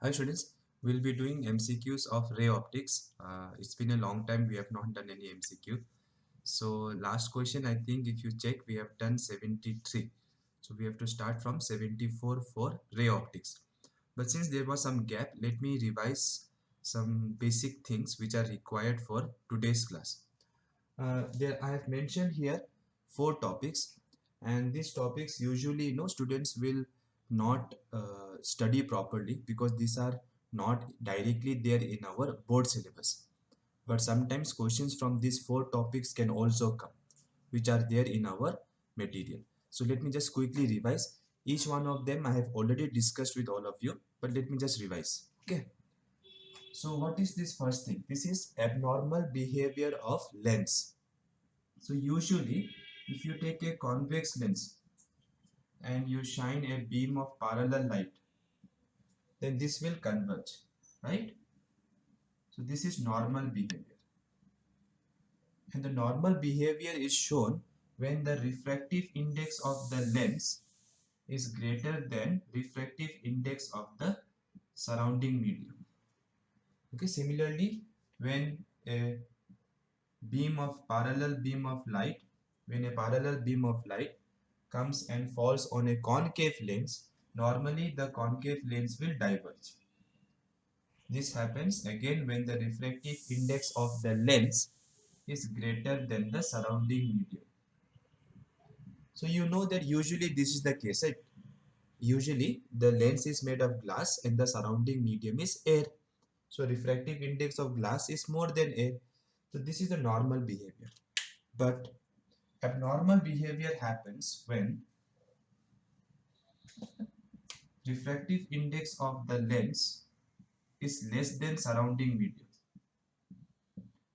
Hi students, we'll be doing MCQs of ray optics. It's been a long time we have not done any MCQ. So last question, I think if you check, we have done 73. So we have to start from 74 for ray optics. But since there was some gap, let me revise some basic things which are required for today's class. There I have mentioned here four topics, and these topics usually students will not study properly because these are not directly there in our board syllabus, but sometimes questions from these four topics can also come which are there in our material. So let me just quickly revise each one of them. I have already discussed with all of you, but let me just revise. Okay, so what is this first thing? This is abnormal behavior of lens. So usually, if you take a convex lens and you shine a beam of parallel light, then this will converge, right? So this is normal behavior. And the normal behavior is shown when the refractive index of the lens is greater than refractive index of the surrounding medium. Okay, similarly, when a when a parallel beam of light comes and falls on a concave lens, normally the concave lens will diverge. This happens again when the refractive index of the lens is greater than the surrounding medium. So you know that usually this is the case, right? Usually the lens is made of glass and the surrounding medium is air. So refractive index of glass is more than air. So this is the normal behavior. But abnormal behavior happens when refractive index of the lens is less than surrounding medium.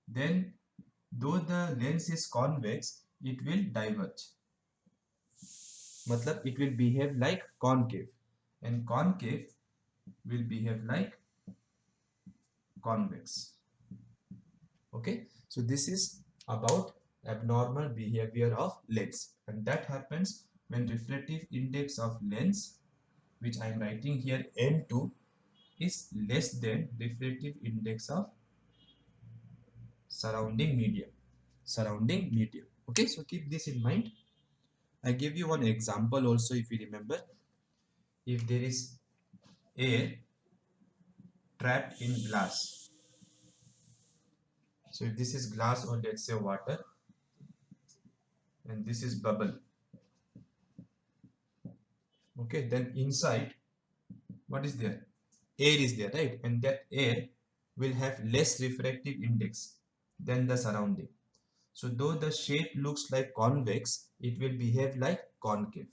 Then, though the lens is convex, it will diverge. Matlab, it will behave like concave, and concave will behave like convex. Okay, so this is about abnormal behavior of lens, and that happens when refractive index of lens, which I am writing here N2, is less than refractive index of surrounding medium. Okay, so keep this in mind. I give you one example also. If you remember, if there is air trapped in glass, so if this is glass or let's say water, and this is bubble, okay, then inside what is there? Air is there, right? And that air will have less refractive index than the surrounding. So though the shape looks like convex, it will behave like concave.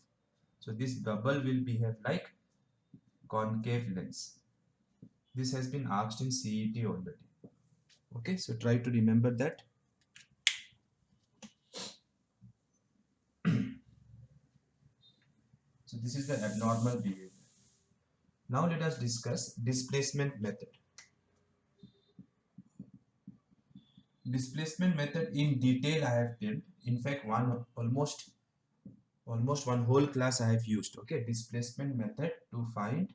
So this bubble will behave like concave lens. This has been asked in CET already. Okay, so try to remember that. So this is the abnormal behavior. Now let us discuss displacement method. Displacement method in detail I have did. In fact, almost one whole class I have used. Okay, displacement method to find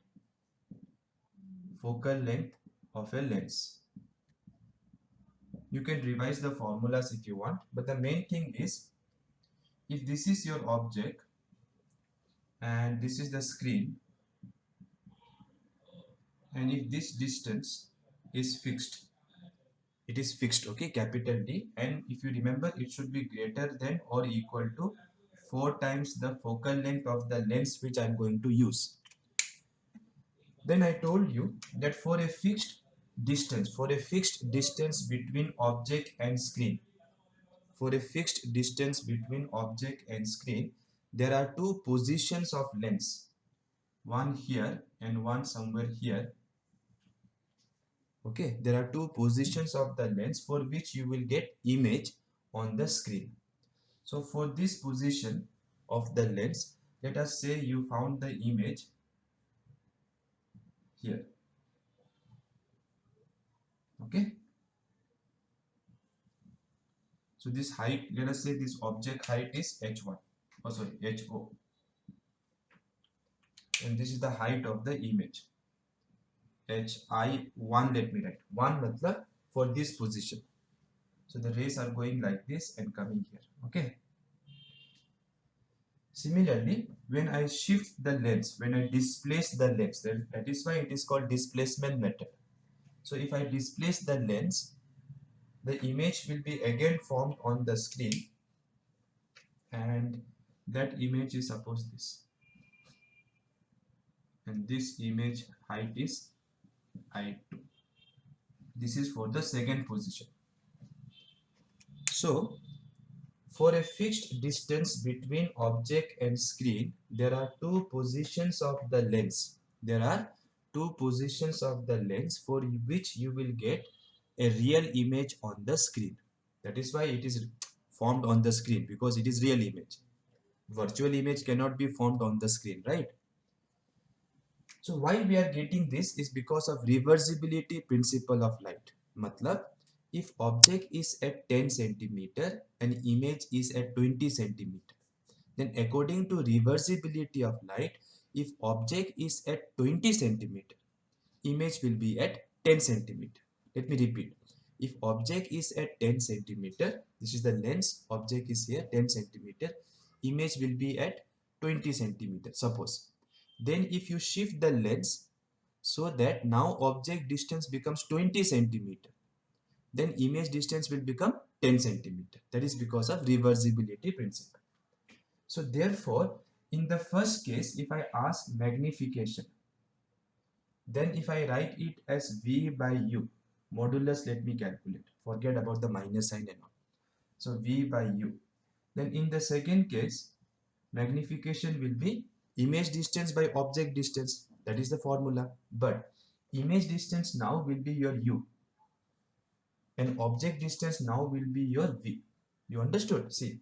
focal length of a lens. You can revise the formulas if you want, but the main thing is, if this is your object and this is the screen, and if this distance is fixed, it is fixed, okay, capital D, and if you remember, it should be greater than or equal to 4 times the focal length of the lens which I am going to use. Then I told you that for a fixed distance between object and screen, there are two positions of lens, one here and one somewhere here. Okay, there are two positions of the lens for which you will get image on the screen. So for this position of the lens, let us say you found the image here. Okay, so this height, let us say this object height is h1, oh sorry, ho, and this is the height of the image. hi1, let me write 1 matlab for this position. So the rays are going like this and coming here. Okay. Similarly, when I shift the lens, when I displace the lens, that is why it is called displacement method. So if I displace the lens, the image will be again formed on the screen, and that image is suppose this, and this image height is I2. This is for the second position. So for a fixed distance between object and screen, there are two positions of the lens. There are two positions of the lens for which you will get a real image on the screen. That is why it is formed on the screen, because it is real image. Virtual image cannot be formed on the screen, right? So why we are getting this is because of reversibility principle of light. Matlab, if object is at 10 centimeter and image is at 20 centimeter, then according to reversibility of light, if object is at 20 centimeter, image will be at 10 centimeter. Let me repeat. If object is at 10 centimeter, this is the lens, object is here 10 centimeter, image will be at 20 centimeter, suppose. Then if you shift the lens so that now object distance becomes 20 centimeter, then image distance will become 10 centimeter. That is because of reversibility principle. So therefore, in the first case, if I ask magnification, then if I write it as V by U, modulus, let me calculate. Forget about the minus sign and all. So V by U. Then in the second case, magnification will be image distance by object distance. That is the formula. But image distance now will be your U, and object distance now will be your V. You understood? See,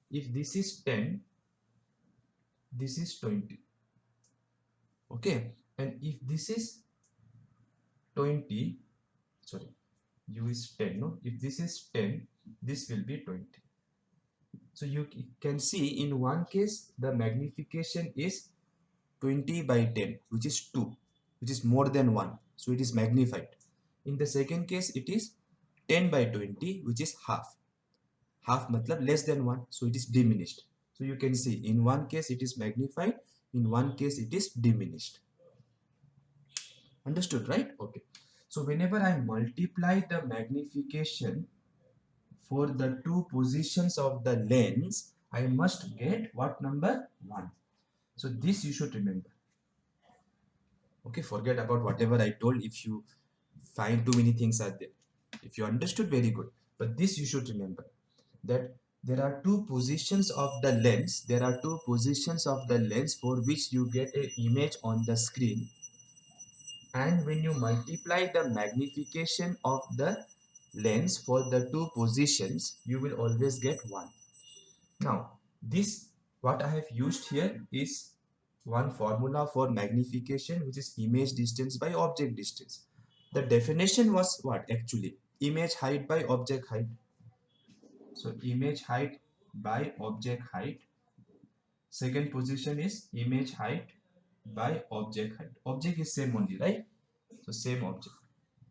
if this is 10, this is 20. Okay. And if this is 20, sorry, U is 10, no? If this is 10, this will be 20. So you can see in one case, the magnification is 20 by 10, which is 2, which is more than 1. So it is magnified. In the second case, it is 10 by 20, which is half. Half matlab less than 1, so it is diminished. So you can see in one case it is magnified, in one case it is diminished. Understood, right? Okay. So whenever I multiply the magnification for the two positions of the lens, I must get what number? 1. So this you should remember. Okay, forget about whatever I told if you find too many things are there. If you understood, very good. But this you should remember, that there are two positions of the lens. There are two positions of the lens for which you get an image on the screen. And when you multiply the magnification of the lens for the two positions, you will always get 1. Now, this what I have used here is one formula for magnification, which is image distance by object distance. The definition was what actually? Image height by object height. So image height by object height. Second position is image height by object height. Object is same only, right? So same object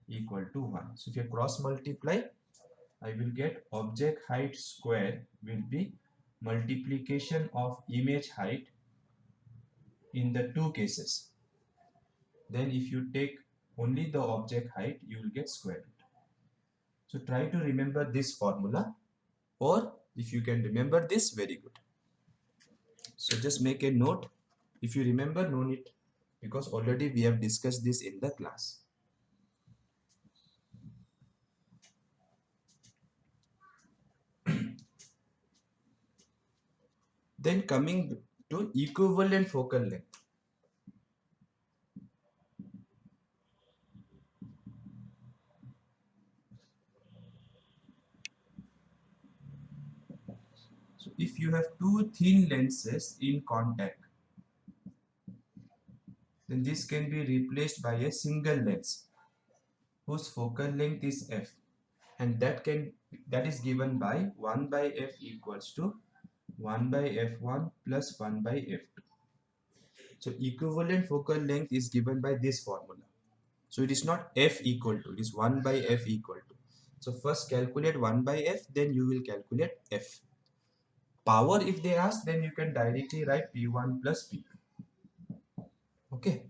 equal to 1. So if you cross multiply, I will get object height square will be multiplication of image height in the two cases. Then if you take only the object height, you will get square root. So try to remember this formula, or if you can remember this, very good. So just make a note. If you remember, no need, because already we have discussed this in the class. Then coming to equivalent focal length. So if you have two thin lenses in contact, then this can be replaced by a single lens whose focal length is f, and that is given by 1 by f equals to 1 by f1 plus 1 by f2. So equivalent focal length is given by this formula. So it is not f equal to, it is 1 by f equal to. So first calculate 1 by f, then you will calculate f. Power if they ask, then you can directly write P1 plus P2. Okay.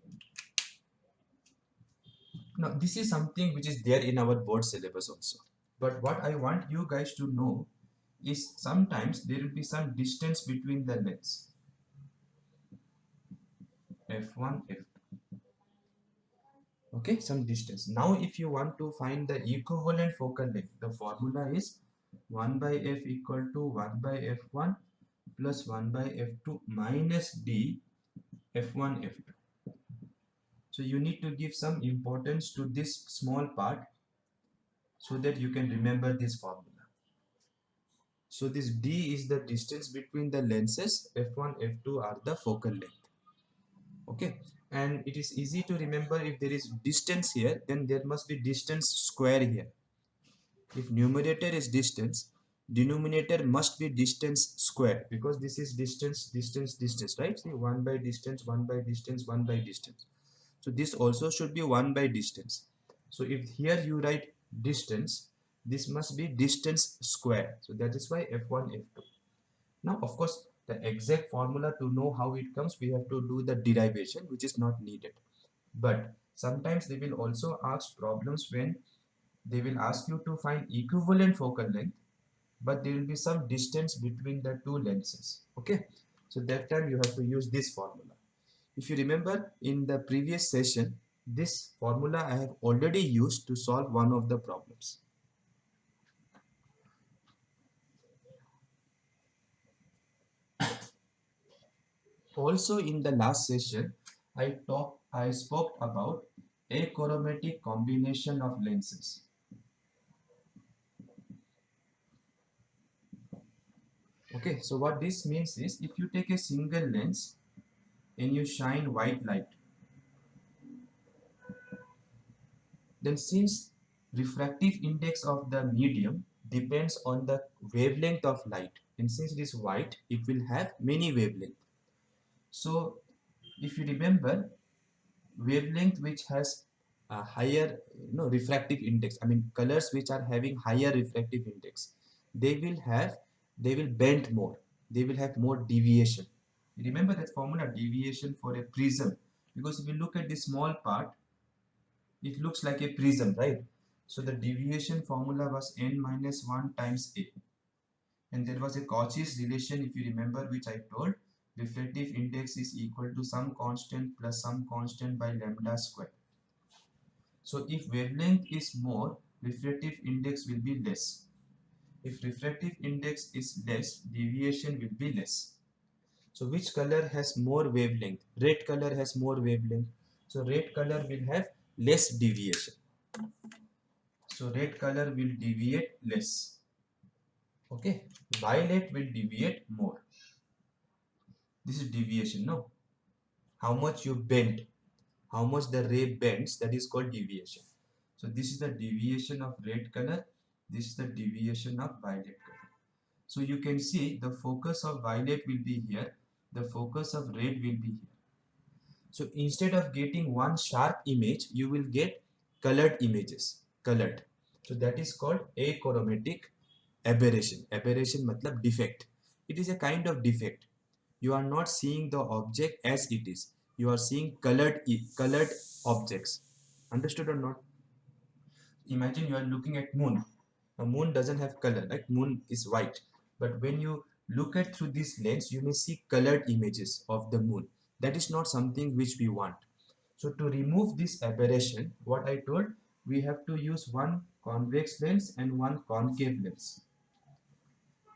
Now this is something which is there in our board syllabus also. But what I want you guys to know is sometimes there will be some distance between the lengths. F1, F2. Okay, some distance. Now if you want to find the equivalent focal length, the formula is 1 by f equal to 1 by f1 plus 1 by f2 minus d f1 f2. So you need to give some importance to this small part so that you can remember this formula. So this d is the distance between the lenses, f1 f2 are the focal length. Okay, and it is easy to remember. If there is distance here, then there must be distance square here. If numerator is distance, denominator must be distance square, because this is distance, distance, distance, right? See, 1 by distance, 1 by distance, 1 by distance. So this also should be 1 by distance. So if here you write distance, this must be distance square. So that is why f1 f2. Now of course the exact formula to know how it comes, we have to do the derivation, which is not needed. But sometimes they will also ask problems when they will ask you to find equivalent focal length, but there will be some distance between the two lenses. Okay, so that time you have to use this formula. If you remember in the previous session, this formula I have already used to solve one of the problems. Also in the last session, I spoke about achromatic combination of lenses. Okay, so what this means is, if you take a single lens and you shine white light, then since refractive index of the medium depends on the wavelength of light, and since it is white, it will have many wavelengths. So if you remember, wavelength which has a higher refractive index, I mean colors which are having higher refractive index, they will bend more, they will have more deviation. Remember that formula, deviation for a prism, because if you look at this small part, it looks like a prism, right? So the deviation formula was n minus 1 times a, and there was a Cauchy's relation, if you remember, which I told, refractive index is equal to some constant plus some constant by lambda square. So if wavelength is more, refractive index will be less. If refractive index is less, deviation will be less. So which color has more wavelength? Red color has more wavelength. So red color will have less deviation. So red color will deviate less. Okay. Violet will deviate more. This is deviation, no? How much you bend, how much the ray bends, that is called deviation. So this is the deviation of red color. This is the deviation of violet color. So you can see the focus of violet will be here. The focus of red will be here. So instead of getting one sharp image, you will get colored images. Colored. So that is called achromatic aberration. Aberration matlab defect. It is a kind of defect. You are not seeing the object as it is. You are seeing colored objects. Understood or not? Imagine you are looking at moon. A moon doesn't have color, right? Moon is white. But when you look at through this lens, you may see colored images of the moon. That is not something which we want. So to remove this aberration, what I told, we have to use one convex lens and one concave lens.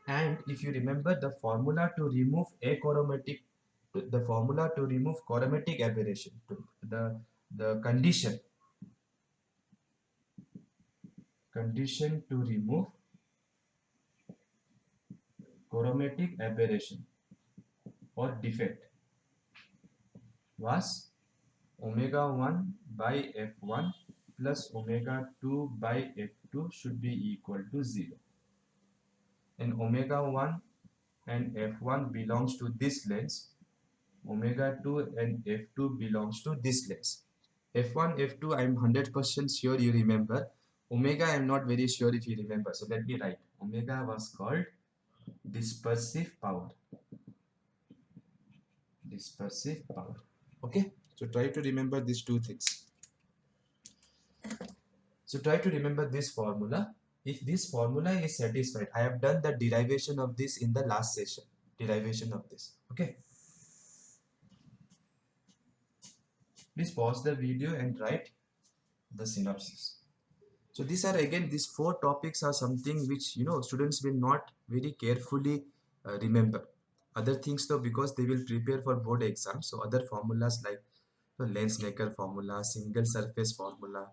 And if you remember the formula to remove achromatic, the formula to remove chromatic aberration, the condition to remove chromatic aberration or defect was omega 1 by f1 plus omega 2 by f2 should be equal to 0. And omega 1 and f1 belongs to this lens, omega 2 and f2 belongs to this lens. F1, F2, I'm 100% sure you remember. Omega, I'm not very sure if you remember. So let me write. Omega was called dispersive power. Dispersive power. Okay. So try to remember these two things. So try to remember this formula. If this formula is satisfied, I have done the derivation of this in the last session. Derivation of this. Okay. Please pause the video and write the synopsis. So these are again, these four topics are something which students will not very carefully remember. Other things though, because they will prepare for board exams. So other formulas like the lens maker formula, single surface formula,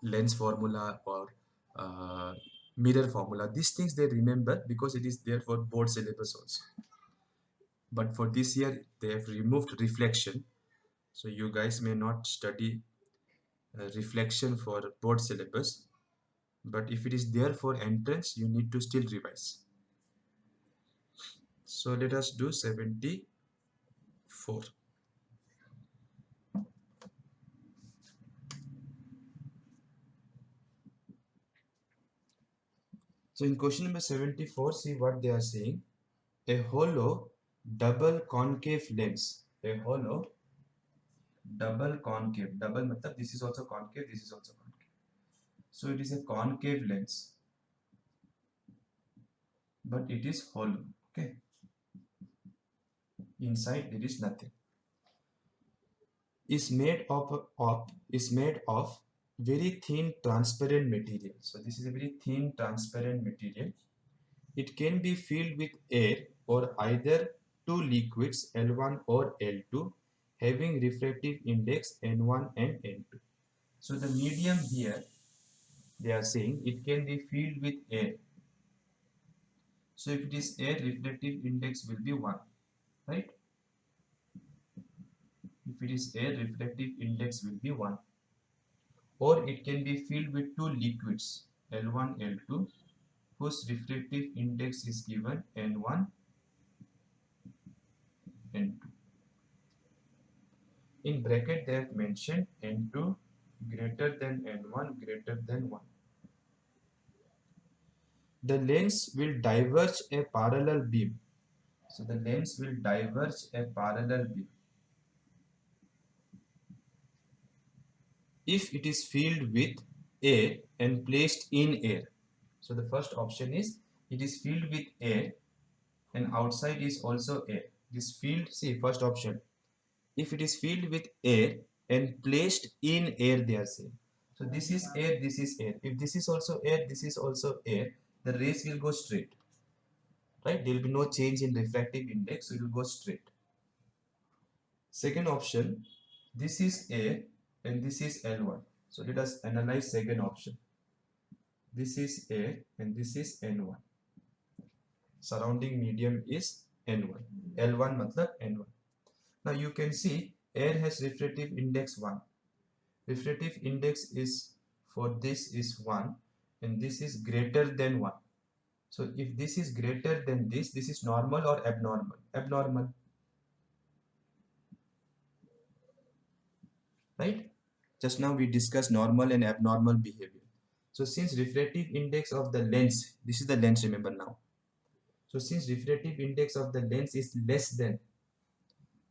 lens formula, or uh, mirror formula. These things they remember because it is there for board syllabus also. But for this year, they have removed reflection. So you guys may not study reflection for board syllabus. But if it is there for entrance, you need to still revise. So let us do 74. So in question number 74, see what they are saying. A hollow double concave lens. A hollow double concave. Double matlab this is also concave, this is also concave. So it is a concave lens, but it is hollow. Okay. Inside there is nothing. Is made of very thin transparent material. So this is a very thin transparent material. It can be filled with air or either two liquids L1 or L2 having refractive index N1 and N2. So the medium here, they are saying it can be filled with air. So if it is air, refractive index will be 1, right? If it is air, refractive index will be 1. Or it can be filled with two liquids L1, L2 whose refractive index is given N1, N2. In bracket they have mentioned N2 greater than N1 greater than 1. The lens will diverge a parallel beam. So the lens will diverge a parallel beam if it is filled with air and placed in air. So the first option is it is filled with air and outside is also air. This filled, see first option, if it is filled with air and placed in air, they are saying. So this is air, this is air. If this is also air, this is also air, the rays will go straight, right? There will be no change in refractive index, so it will go straight. Second option, this is air and this is L1. So let us analyze second option. This is air and this is N1. Surrounding medium is N1. L1 matlab N1. Now you can see air has refractive index 1. Refractive index is for this is 1 and this is greater than 1. So if this is greater than this is normal or abnormal? Abnormal. Right? Just now we discussed normal and abnormal behavior. So since refractive index of the lens, this is the lens, remember now. So since refractive index of the lens is less than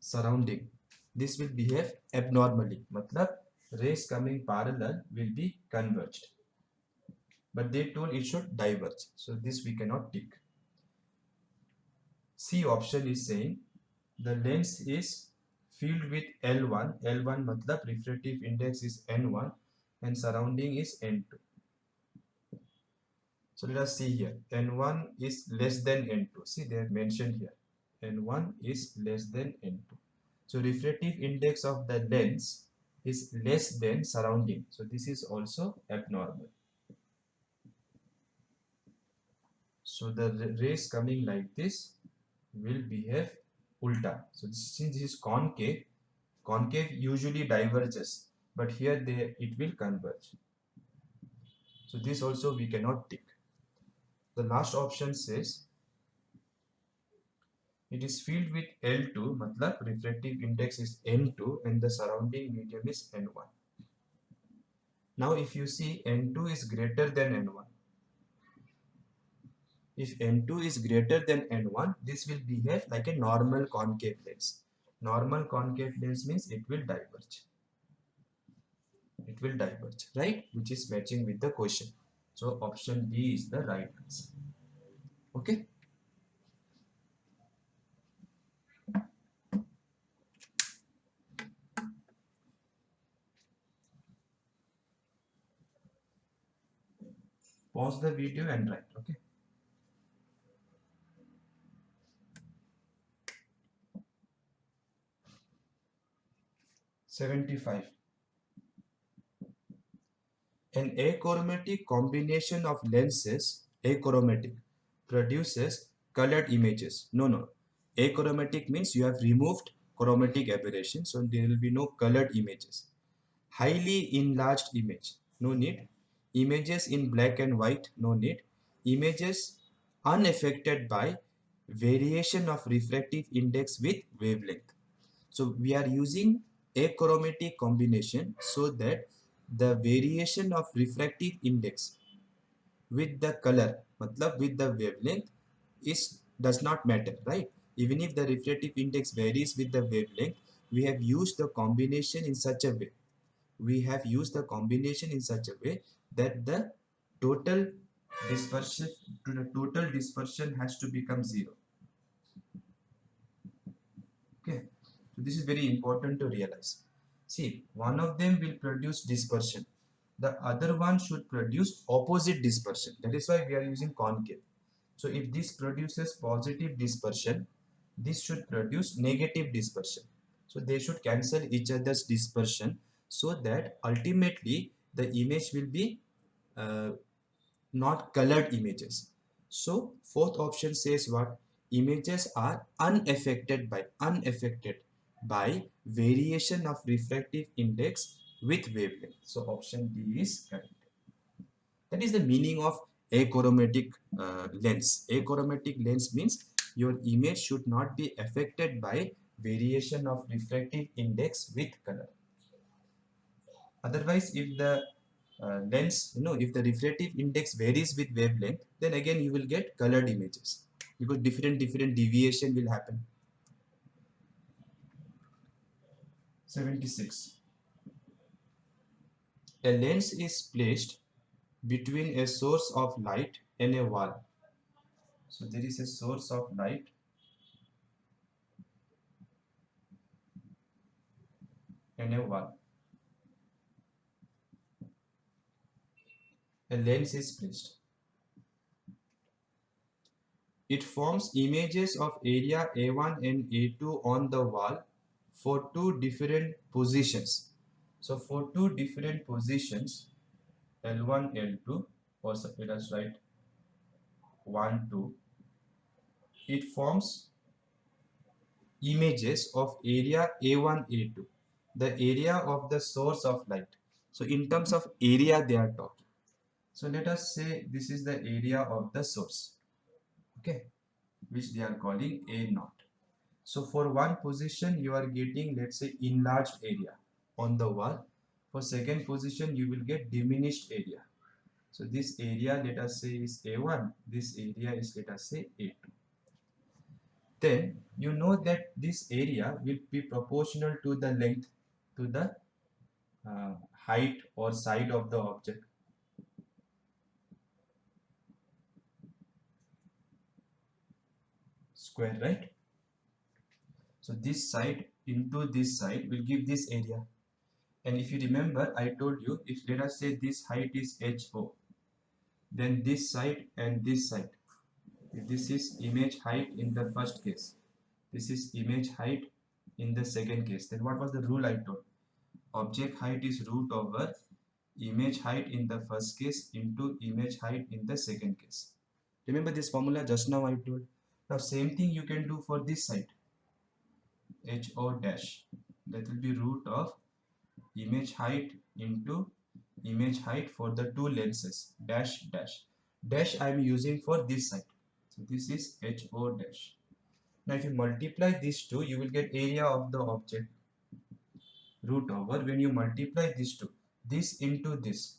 surrounding, this will behave abnormally. Matlab rays coming parallel will be converged. But they told it should diverge. So this we cannot tick. C option is saying the lens is filled with L1. L1 matlab refractive index is N1 and surrounding is N2. So let us see here. N1 is less than N2. See, they have mentioned here. N1 is less than N2. So refractive index of the lens is less than surrounding. So this is also abnormal. So the rays coming like this will behave ulta. So since this is concave, concave usually diverges, but here it will converge. So this also we cannot tick. The last option says It is filled with L2, matlab refractive index is N2 and the surrounding medium is N1. Now if you see N2 is greater than N1, if N2 is greater than N1, this will behave like a normal concave lens. Normal concave lens means it will diverge. It will diverge, right? Which is matching with the question. So option B is the right answer. Okay. Pause the video and write. Okay. 75. An achromatic combination of lenses, achromatic, produces colored images. No. Achromatic means you have removed chromatic aberration, so there will be no colored images. Highly enlarged image, no need. Images in black and white, no need. Images unaffected by variation of refractive index with wavelength. So we are using achromatic combination so that the variation of refractive index with the color, matlab with the wavelength, is does not matter, right? Even if the refractive index varies with the wavelength, we have used the combination in such a way. We have used the combination in such a way that the total dispersion has to become zero. Okay, so this is very important to realize. See, one of them will produce dispersion. The other one should produce opposite dispersion. That is why we are using concave. So if this produces positive dispersion, this should produce negative dispersion. So they should cancel each other's dispersion so that ultimately the image will be uh, not colored images. So fourth option says what? Images are unaffected by variation of refractive index with wavelength. So option D is correct. That is the meaning of achromatic lens. Achromatic lens means your image should not be affected by variation of refractive index with color. Otherwise, if the lens, if the refractive index varies with wavelength, then again you will get colored images because different deviation will happen. 76. A lens is placed between a source of light and a wall. So there is a source of light and a wall. A lens is placed. It forms images of area A1 and A2 on the wall for two different positions. So for two different positions, L1, L2, or let us write 1, 2, it forms images of area A1, A2, the area of the source of light. So in terms of area they are talking. So let us say this is the area of the source, okay, which they are calling A0. So for one position you are getting, let's say, enlarged area on the wall. For second position you will get diminished area. So this area, let us say, is A1. This area is, let us say, A2. Then you know that this area will be proportional to the length, to the height or side of the object. Square, right? So this side into this side will give this area. And if you remember, I told you, if let us say this height is HO, then this side and this side, if this is image height in the first case, this is image height in the second case, then what was the rule I told? Object height is root over image height in the first case into image height in the second case. Remember this formula just now I told. Now same thing you can do for this side, HO dash, that will be root of image height into image height for the two lenses, dash dash. Dash I am using for this side. So this is HO dash. Now if you multiply these two, you will get area of the object root over, when you multiply these two, this into this,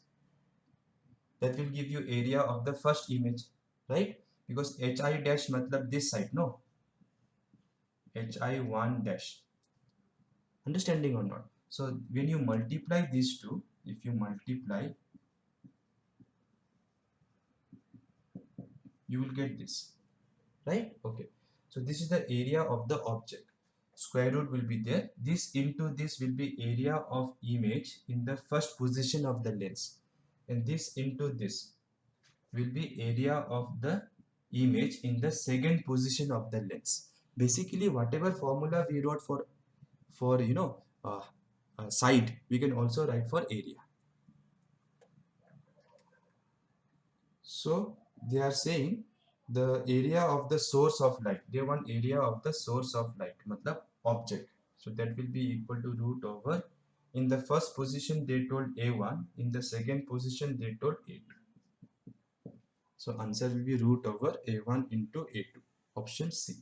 that will give you area of the first image, right? Because hi dash matlab this side, no, hi1 dash, understanding or not? So when you multiply these two, if you multiply, you will get this, right? Okay, so this is the area of the object. Square root will be there, this into this will be area of image in the first position of the lens, and this into this will be area of the image in the second position of the lens. Basically whatever formula we wrote for side, we can also write for area. So they are saying the area of the source of light, they want area of the source of light matlab object, so that will be equal to root over, in the first position they told a1, in the second position they told a2. So answer will be root over a1 into a2, option C.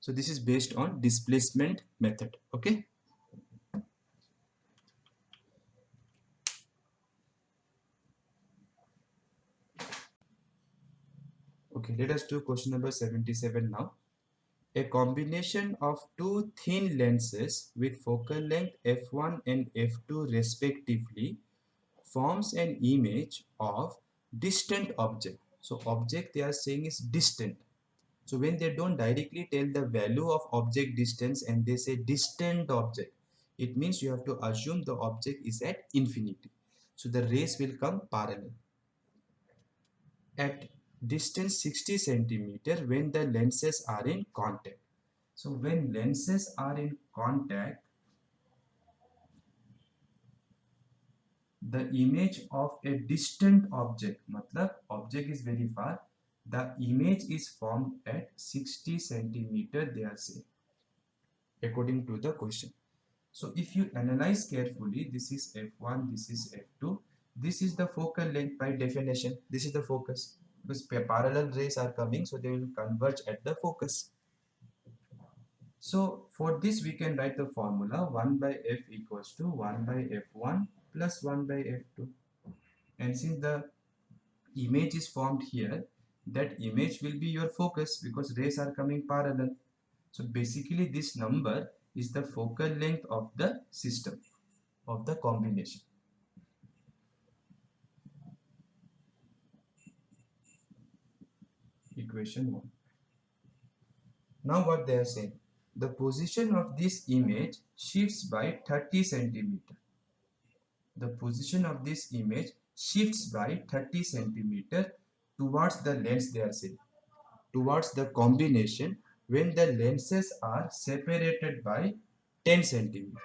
So this is based on displacement method. Okay. Okay, let us do question number 77 now. A combination of two thin lenses with focal length f1 and f2 respectively forms an image of distant object. So object they are saying is distant. So when they don't directly tell the value of object distance and they say distant object, it means you have to assume the object is at infinity. So the rays will come parallel at distance 60 centimeter when the lenses are in contact. So when lenses are in contact, the image of a distant object, matlab object is very far, the image is formed at 60 centimeter, they are saying, according to the question. So if you analyze carefully, this is f1, this is f2, this is the focal length by definition, this is the focus, because parallel rays are coming, so they will converge at the focus. So for this we can write the formula 1 by f equals to 1 by f1 plus 1 by f2, and since the image is formed here, that image will be your focus because rays are coming parallel. So basically this number is the focal length of the system, of the combination. Equation 1. Now what they are saying, the position of this image shifts by 30 centimeter. The position of this image shifts by 30 centimeter towards the lens, they are saying, towards the combination when the lenses are separated by 10 centimeter.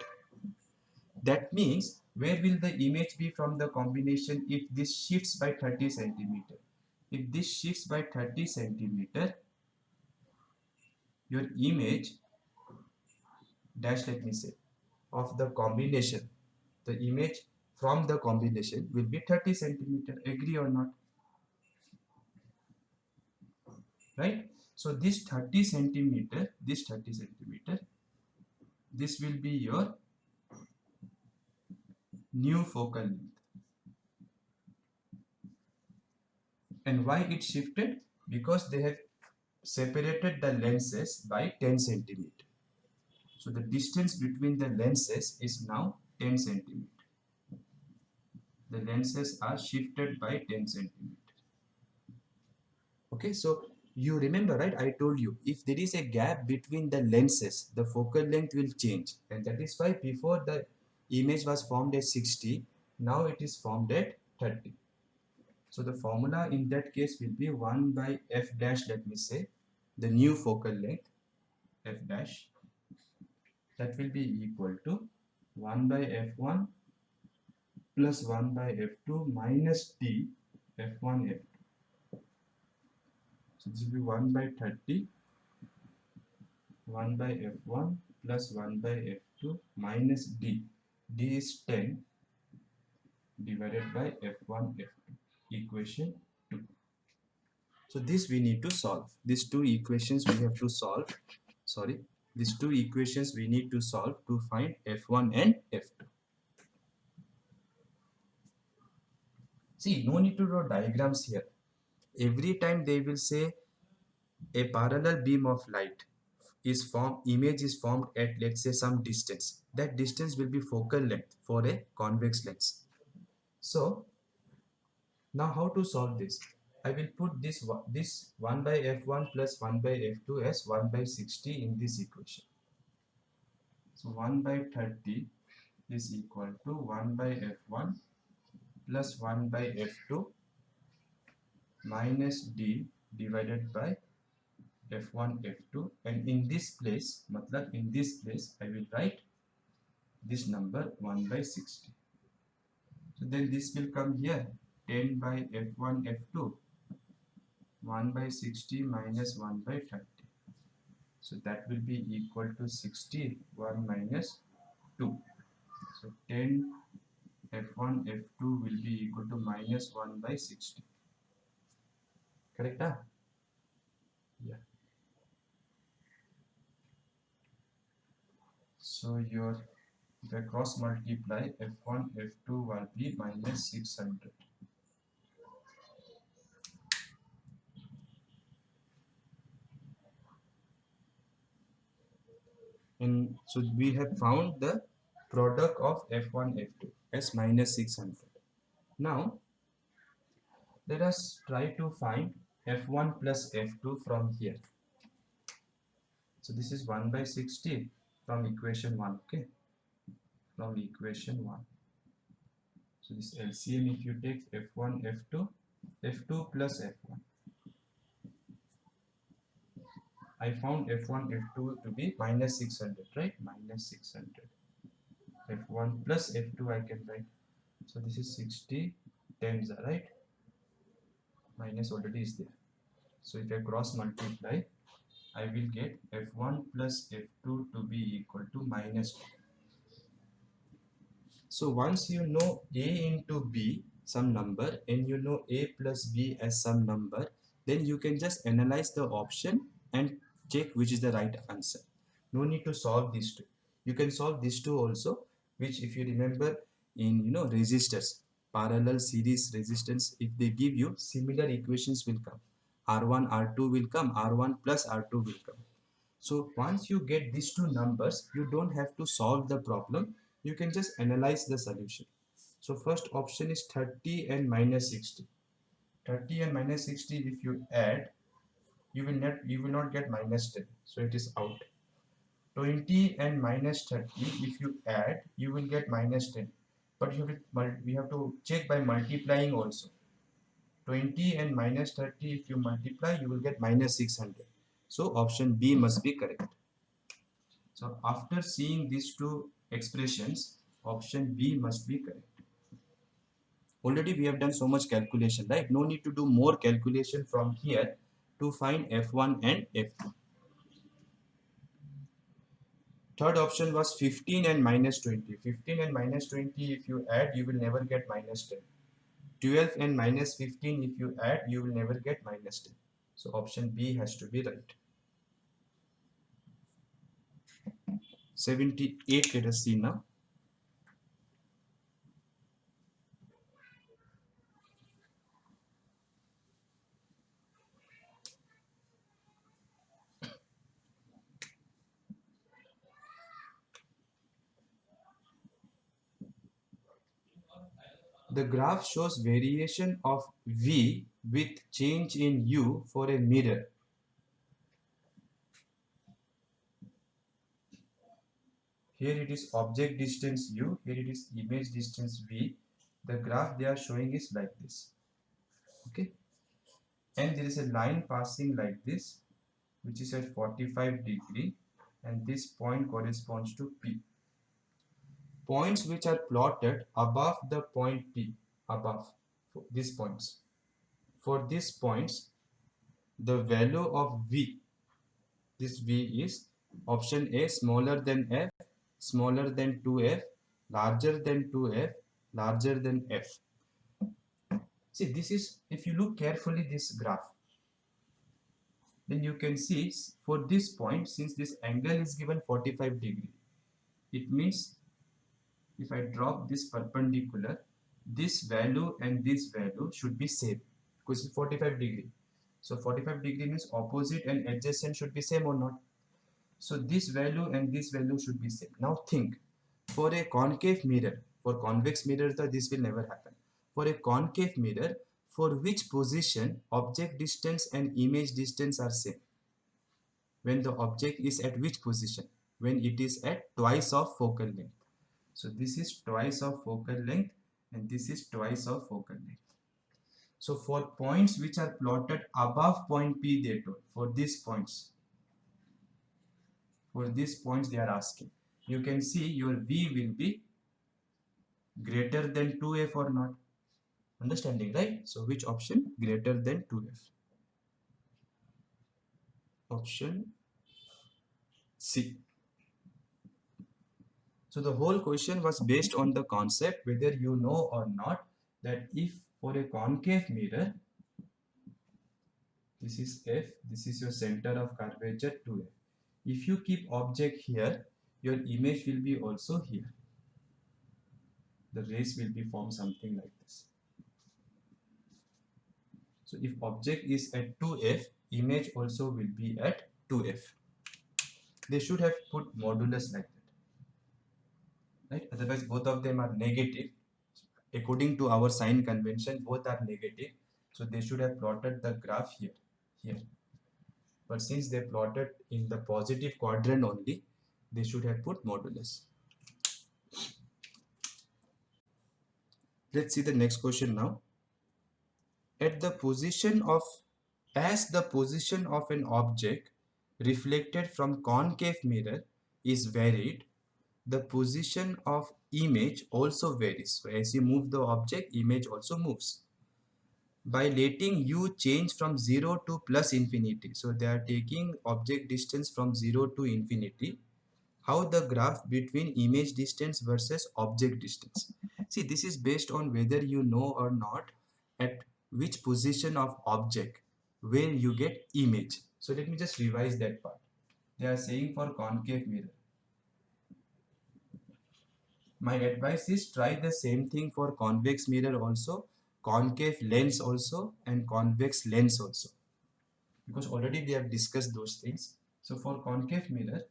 That means where will the image be from the combination if this shifts by 30 centimeter? If this shifts by 30 centimeter, your image dash, let me say, of the combination, the image from the combination will be 30 centimeter. Agree or not? Right? So this 30 centimeter, this will be your new focal length. And why it shifted? Because they have separated the lenses by 10 centimeter. So the distance between the lenses is now 10 centimeter. The lenses are shifted by 10 centimeter. Okay, so you remember, right? I told you if there is a gap between the lenses, the focal length will change, and that is why before the image was formed at 60, now it is formed at 30. So the formula in that case will be 1 by f dash, let me say, the new focal length, f dash, that will be equal to 1 by f1 plus 1 by f2 minus t f1 f2. So this will be 1 by 30, 1 by f1 plus 1 by f2 minus d. D is 10 divided by f1 f2, equation 2. So this we need to solve. These two equations we have to solve. Sorry, these two equations we need to solve to find F1 and F2. See, no need to draw diagrams here. Every time they will say a parallel beam of light is formed, image is formed at, let's say, some distance. That distance will be focal length for a convex lens. So now how to solve this? I will put this 1 by f1 plus 1 by f2 as 1 by 60 in this equation. So 1 by 30 is equal to 1 by f1 plus 1 by f2 minus d divided by f1 f2, and in this place, I will write this number 1 by 60. So then this will come here, 10 by f1 f2, 1 by 60 minus 1 by 30. So that will be equal to 60, 1 minus 2. So 10 f1 f2 will be equal to minus 1 by 60. Correct? Yeah. So your, if I cross multiply, f1 f2 will be minus 600. And so we have found the product of f1 f2 as minus 600. Now let us try to find f1 plus f2 from here. So this is 1 by 60 from equation 1. Okay, from equation 1. So this LCM, if you take f1 f2, f2 plus f1, I found f1 f2 to be minus 600, right? Minus 600. f1 plus f2 I can write. So this is 60 tens, right? Minus already is there. So if I cross multiply, I will get f1 plus f2 to be equal to minus 2. So once you know a into b some number and you know a plus b as some number, then you can just analyze the option and check which is the right answer. No need to solve these two. You can solve these two also, which if you remember in resistors, parallel series resistance, if they give you similar equations will come. R1 R2 will come, R1 plus R2 will come. So once you get these two numbers, you don't have to solve the problem. You can just analyze the solution. So first option is 30 and minus 60. 30 and minus 60, if you add, you will not get minus 10. So it is out. 20 and minus 30, if you add, you will get minus 10. But we have to check by multiplying also. 20 and minus 30, if you multiply, you will get minus 600. So option B must be correct. So after seeing these two expressions, option B must be correct. Already we have done so much calculation, right? No need to do more calculation from here to find F1 and F2. Third option was 15 and minus 20. 15 and minus 20, if you add, you will never get minus 10. 12 and minus 15, if you add, you will never get minus 10. So option B has to be right. 78, let us see now. The graph shows variation of V with change in U for a mirror. Here it is object distance U, here it is image distance V. The graph they are showing is like this. Okay. And there is a line passing like this, which is at 45 degree, and this point corresponds to P. Points which are plotted above the point P, above these points. For these points, the value of V, this V is option A, smaller than F, smaller than 2F, larger than 2F, larger than F. See, this is, if you look carefully this graph, then you can see for this point, since this angle is given 45 degree, it means if I drop this perpendicular, this value and this value should be same because it's 45 degree. So 45 degree means opposite and adjacent should be same or not. So this value and this value should be same. Now think, for a concave mirror, for convex mirror this will never happen. For a concave mirror, for which position object distance and image distance are same? When the object is at which position? When it is at twice of focal length. So this is twice of focal length and this is twice of focal length. So for points which are plotted above point P, they told, for these points they are asking. You can see your V will be greater than 2f or not. Understanding, right? So which option? Greater than 2f. Option C. So the whole question was based on the concept whether you know or not that if for a concave mirror, this is F, this is your center of curvature 2f. If you keep object here, your image will be also here. The rays will be formed something like this. So if object is at 2f, image also will be at 2f. They should have put modulus like that, right? Otherwise both of them are negative. According to our sign convention, both are negative. So they should have plotted the graph here. But since they plotted in the positive quadrant only, they should have put modulus. Let's see the next question now. As the position of an object reflected from concave mirror is varied, the position of image also varies. So as you move the object, image also moves. By letting u change from 0 to plus infinity, so they are taking object distance from 0 to infinity, how the graph between image distance versus object distance. See, this is based on whether you know or not at which position of object where you get image. So let me just revise that part. They are saying for concave mirror. My advice is try the same thing for convex mirror also, concave lens also, and convex lens also, because already we have discussed those things. So for concave mirror,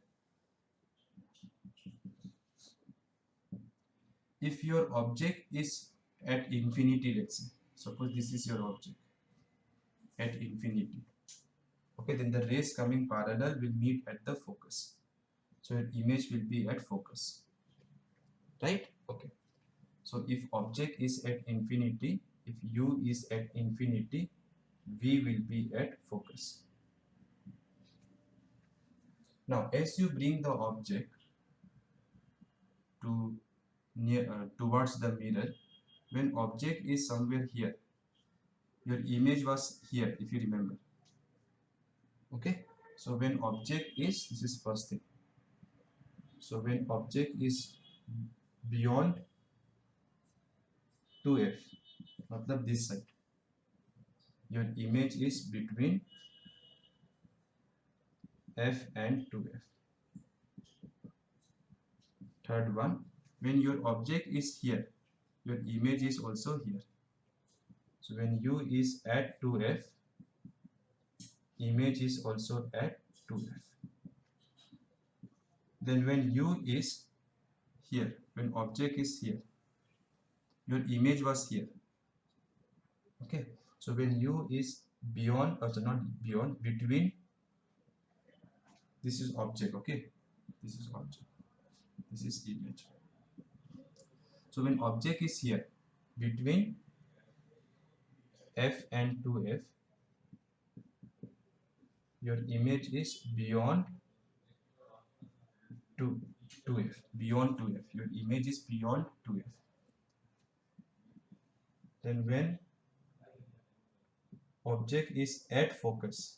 if your object is at infinity, let's say, suppose this is your object at infinity, okay, then the rays coming parallel will meet at the focus. So your image will be at focus, right? Okay. So if object is at infinity, if u is at infinity, v will be at focus. Now as you bring the object to towards the mirror, when object is somewhere here, your image was here, if you remember. Okay, so when object is, this is first thing, so when object is beyond 2f, matlab this side, your image is between f and 2f. Third one, when your object is here, your image is also here. So when u is at 2f, image is also at 2f. Then when u is here, when object is here, your image was here. Okay, so when u is beyond, or not beyond, between, this is object, okay, this is object, this is image. So when object is here between f and 2f, your image is beyond 2f, beyond 2f, your image is beyond 2f. Then when object is at focus,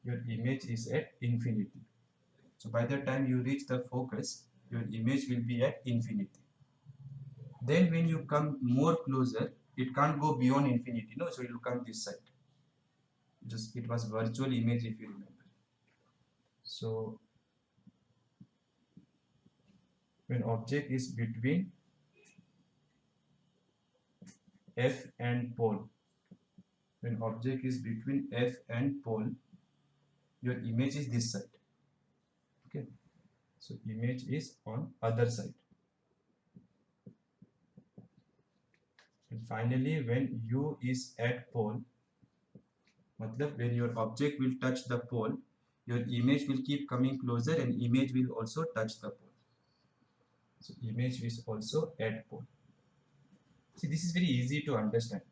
your image is at infinity. So by the time you reach the focus, your image will be at infinity. Then when you come more closer, it can't go beyond infinity, no, so it will come this side. Just it was virtual image if you remember. So when object is between F and pole, when object is between F and pole, your image is this side. Okay, so image is on other side. And finally, when U is at pole, matlab when your object will touch the pole, your image will keep coming closer and image will also touch the pole. So image is also at pole. See, this is very easy to understand.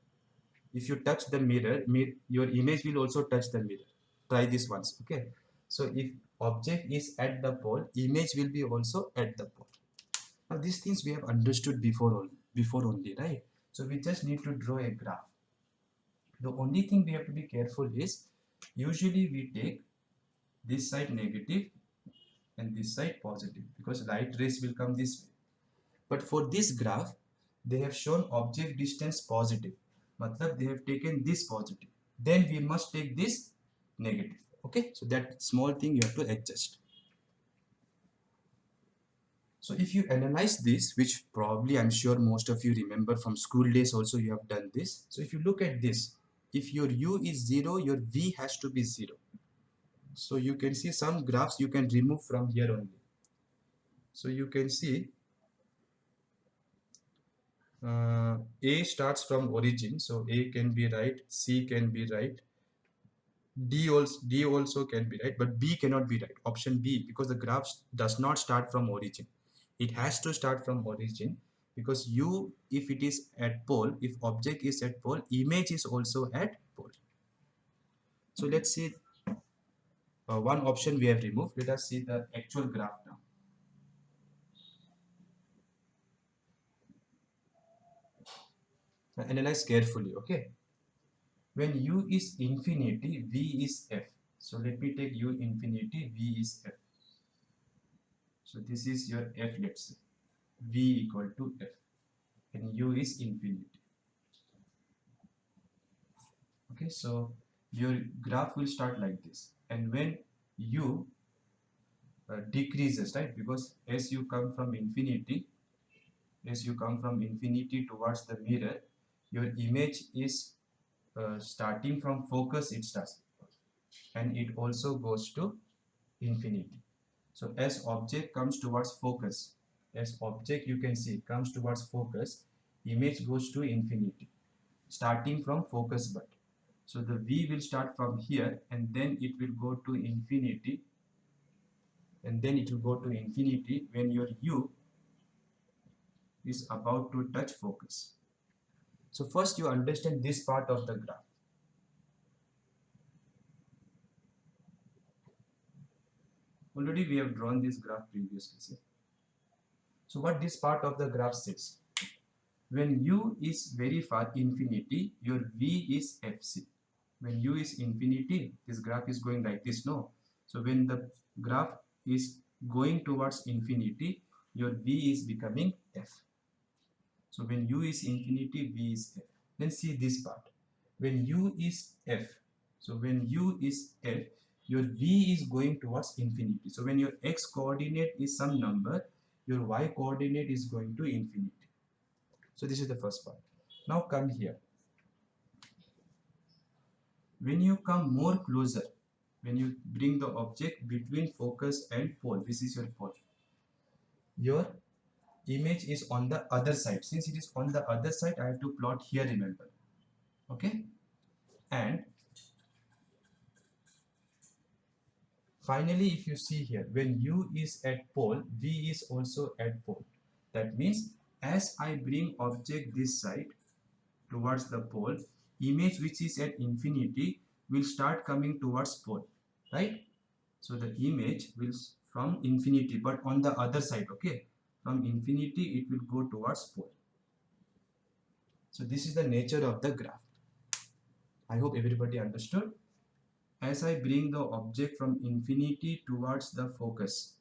If you touch the mirror, your image will also touch the mirror. Try this once, okay? So if object is at the pole, image will be also at the pole. Now these things we have understood before only, right? So we just need to draw a graph. The only thing we have to be careful is, usually we take this side negative and this side positive because light rays will come this way. But for this graph, they have shown object distance positive. Matlab they have taken this positive. Then we must take this negative. Okay, so that small thing you have to adjust. So if you analyze this, which probably I'm sure most of you remember from school days also you have done this. So if you look at this, if your U is 0, your V has to be 0. So you can see some graphs you can remove from here only. So you can see A starts from origin, so A can be right, C can be right, D also can be right, but B cannot be right. Option B, because the graph does not start from origin. It has to start from origin because U, if it is at pole, if object is at pole, image is also at pole. So let's see one option we have removed. Let us see the actual graph now. Analyze carefully, okay? When U is infinity, V is F. So let me take U infinity, V is F. So this is your F, let's say. V equal to F. And U is infinity. Okay, so your graph will start like this. And when U decreases, right? Because as you come from infinity, towards the mirror, your image is starting from focus, it starts. And it also goes to infinity. So as object comes towards focus, as object you can see comes towards focus, image goes to infinity, starting from focus but. So the V will start from here and then it will go to infinity, and then it will go to infinity when your U is about to touch focus. So first you understand this part of the graph. Already we have drawn this graph previously. So what this part of the graph says, when U is very far infinity, your V is FC. When U is infinity, this graph is going like this, no? So when the graph is going towards infinity, your V is becoming F. So when U is infinity, V is F. Then see this part. When U is F, so when U is F, your V is going towards infinity. So when your X coordinate is some number, your Y coordinate is going to infinity. So this is the first part. Now come here. When you come more closer, when you bring the object between focus and pole, this is your pole. Your image is on the other side. Since it is on the other side, I have to plot here, remember. Okay? And finally, if you see here, when U is at pole, V is also at pole. That means as I bring object this side towards the pole, image which is at infinity will start coming towards pole, right? So the image will from infinity, but on the other side, okay? From infinity, it will go towards pole. So this is the nature of the graph. I hope everybody understood. As I bring the object from infinity towards the focus,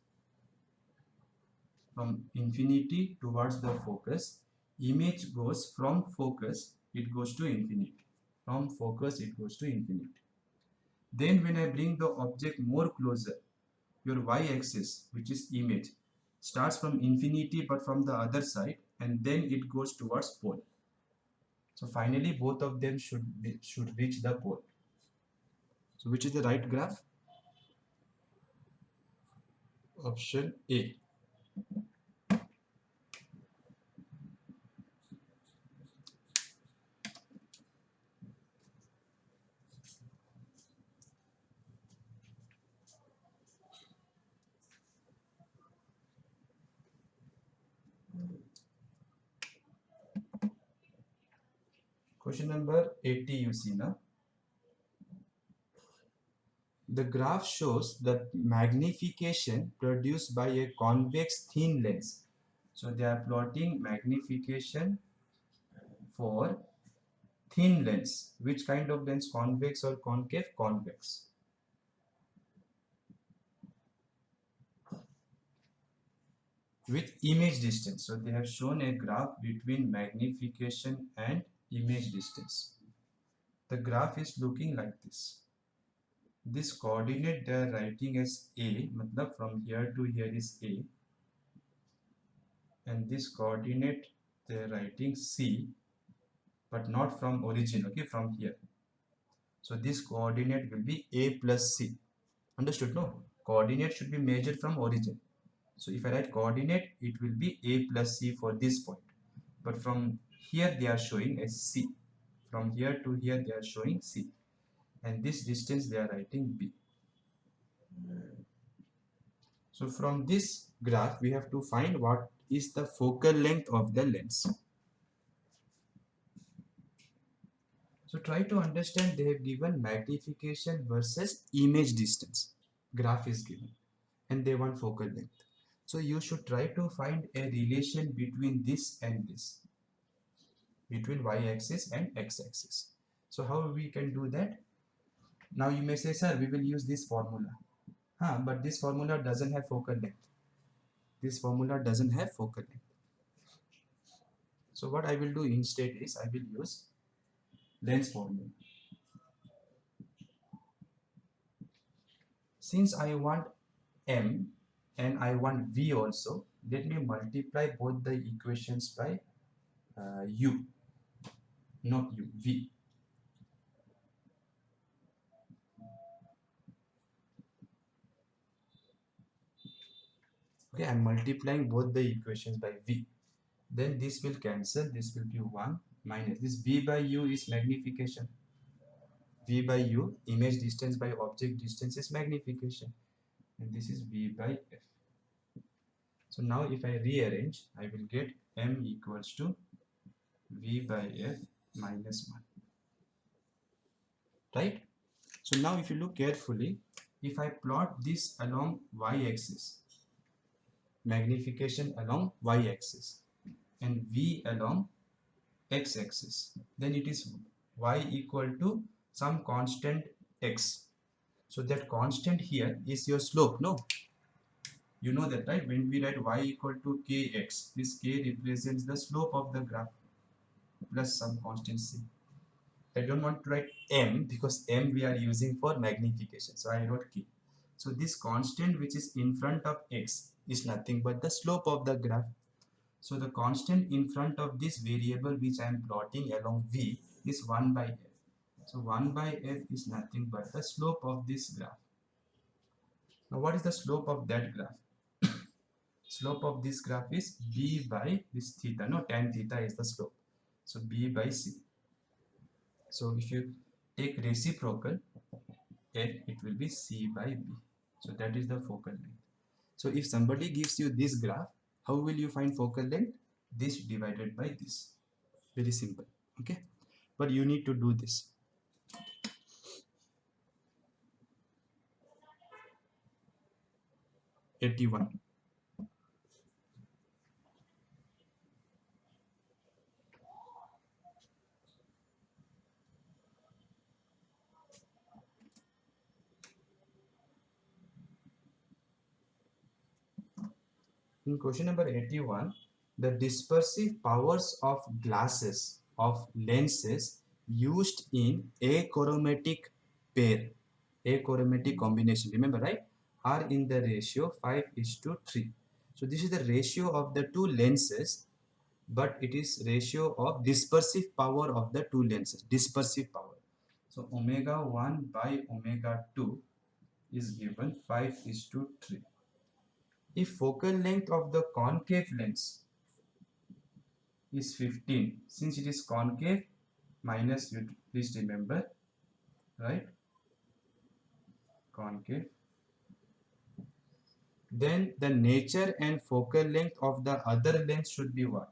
image goes from focus, it goes to infinity. From focus, it goes to infinity. Then when I bring the object more closer, your y-axis, which is image, starts from infinity but from the other side, and then it goes towards pole. So finally both of them should reach the pole. So which is the right graph? Option A. Question number 80 you see now. The graph shows the magnification produced by a convex thin lens. So they are plotting magnification for thin lens. Which kind of lens? Convex or concave? Convex. With image distance. So they have shown a graph between magnification and image distance. The graph is looking like this. This coordinate they are writing as A, matlab from here to here is A, and this coordinate they are writing C, but not from origin, okay, from here. So this coordinate will be A plus C. Understood? No? Coordinate should be measured from origin. So if I write coordinate, it will be A plus C for this point. But from here they are showing as C. From here to here they are showing C. And this distance they are writing B. So from this graph, we have to find what is the focal length of the lens. So try to understand, they have given magnification versus image distance. Graph is given and they want focal length. So you should try to find a relation between this and this, between y-axis and x-axis. So how we can do that? Now you may say, sir, we will use this formula. But this formula doesn't have focal length. This formula doesn't have focal length. So what I will do instead is I will use lens formula. Since I want m and I want v also, let me multiply both the equations by u, not u, v. Okay, I'm multiplying both the equations by v. Then this will cancel, this will be 1 minus this v by u is magnification. V by u, image distance by object distance, is magnification, and this is v by f. So now if I rearrange, I will get m equals to v by f minus 1. Right? So now if you look carefully, if I plot this along y-axis, magnification along y-axis, and v along x-axis, then it is y equal to some constant x. So that constant here is your slope, no? You know that, right? When we write y equal to kx, this k represents the slope of the graph plus some constant c. I don't want to write m because m we are using for magnification, so I wrote k. So this constant which is in front of x is nothing but the slope of the graph. So the constant in front of this variable which I am plotting along v is 1 by f. So 1 by f is nothing but the slope of this graph. Now what is the slope of that graph? Slope of this graph is b by this theta, no, tan theta is the slope. So b by c. So if you take reciprocal, it will be c by b. So that is the focal length. So if somebody gives you this graph, how will you find focal length? This divided by this. Very simple. Okay, but you need to do this. #81. In question number 81, the dispersive powers of glasses of lenses used in achromatic pair. achromatic combination. Remember, right? Are in the ratio 5:3. So this is the ratio of the two lenses, but it is ratio of dispersive power of the two lenses. Dispersive power. So omega 1 by omega 2 is given 5:3. If focal length of the concave lens is 15, since it is concave, minus, you please remember, right? Concave. Then the nature and focal length of the other lens should be what?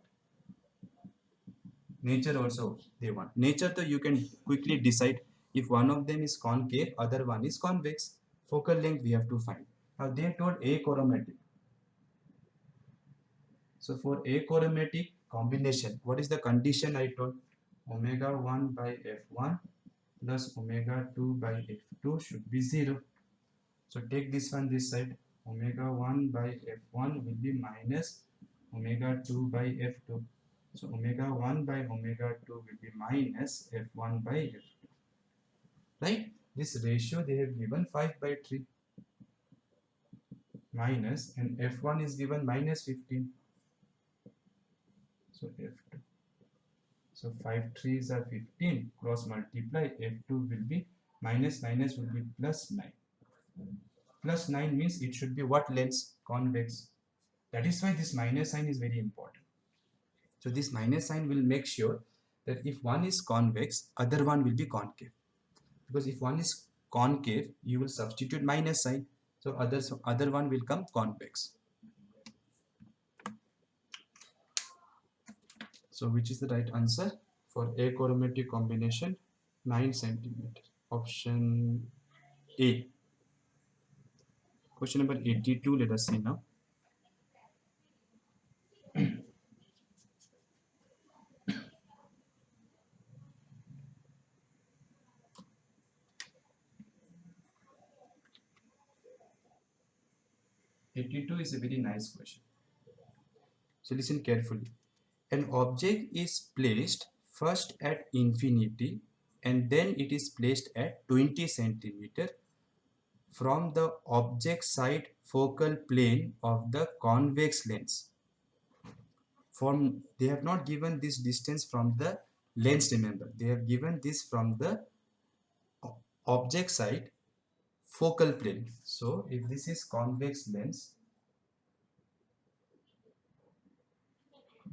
Nature also they want. Nature, though, you can quickly decide if one of them is concave, other one is convex. Focal length we have to find. Now they told achromatic. So for achromatic combination, what is the condition I told? Omega 1 by f1 plus omega 2 by f2 should be 0. So take this one this side. Omega 1 by f1 will be minus omega 2 by f2. So omega 1 by omega 2 will be minus f1 by f2. Right? This ratio they have given 5/3 minus, and f1 is given minus 15. So f2. So 5 3s are 15. Cross multiply. f2 will be minus will be plus 9. Plus 9 means it should be what lens? Convex. That is why this minus sign is very important. So this minus sign will make sure that if one is convex, other one will be concave. Because if one is concave, you will substitute minus sign. So other one will come convex. So which is the right answer for achromatic combination? 9 centimeter. Option A. Question number 82. Let us see now. 82 is a very nice question. So listen carefully. An object is placed first at infinity and then it is placed at 20 centimeter from the object side focal plane of the convex lens. They have not given this distance from the lens, remember. They have given this from the object side focal plane. So if this is convex lens,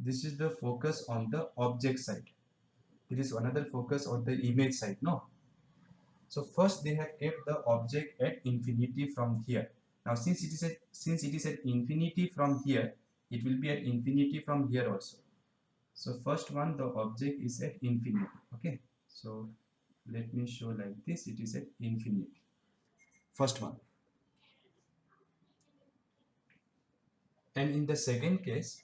this is the focus on the object side. There is another focus on the image side, no? So first they have kept the object at infinity from here. Now since it is at infinity from here, it will be at infinity from here also. So first one, the object is at infinity. Okay. So let me show like this. It is at infinity. First one. And in the second case,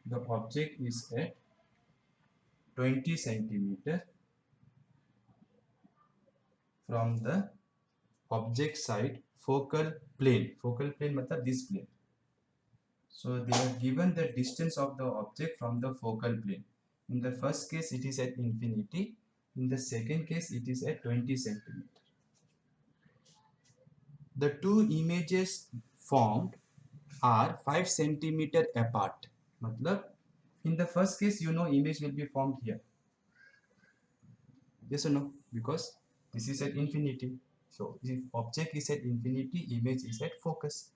the object is at 20 centimeter from the object side focal plane. Focal plane matlab this plane. So they have given the distance of the object from the focal plane. In the first case it is at infinity. In the second case it is at 20 centimeter. The two images formed are 5 centimeter apart. Matlab, in the first case you know image will be formed here. Yes or no? Because this is at infinity. So if object is at infinity, image is at focus.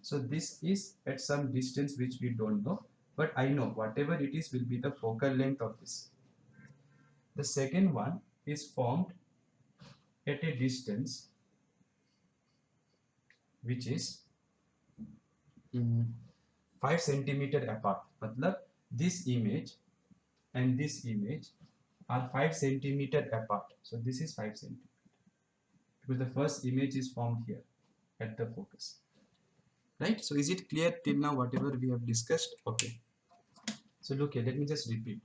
So this is at some distance which we don't know, but I know whatever it is will be the focal length of this. The second one is formed at a distance which is 5 centimeter apart. Matlab, this image and this image are 5 centimeter apart. So this is 5 centimeter because the first image is formed here at the focus. Right? So is it clear till now whatever we have discussed? Okay. So look here, let me just repeat.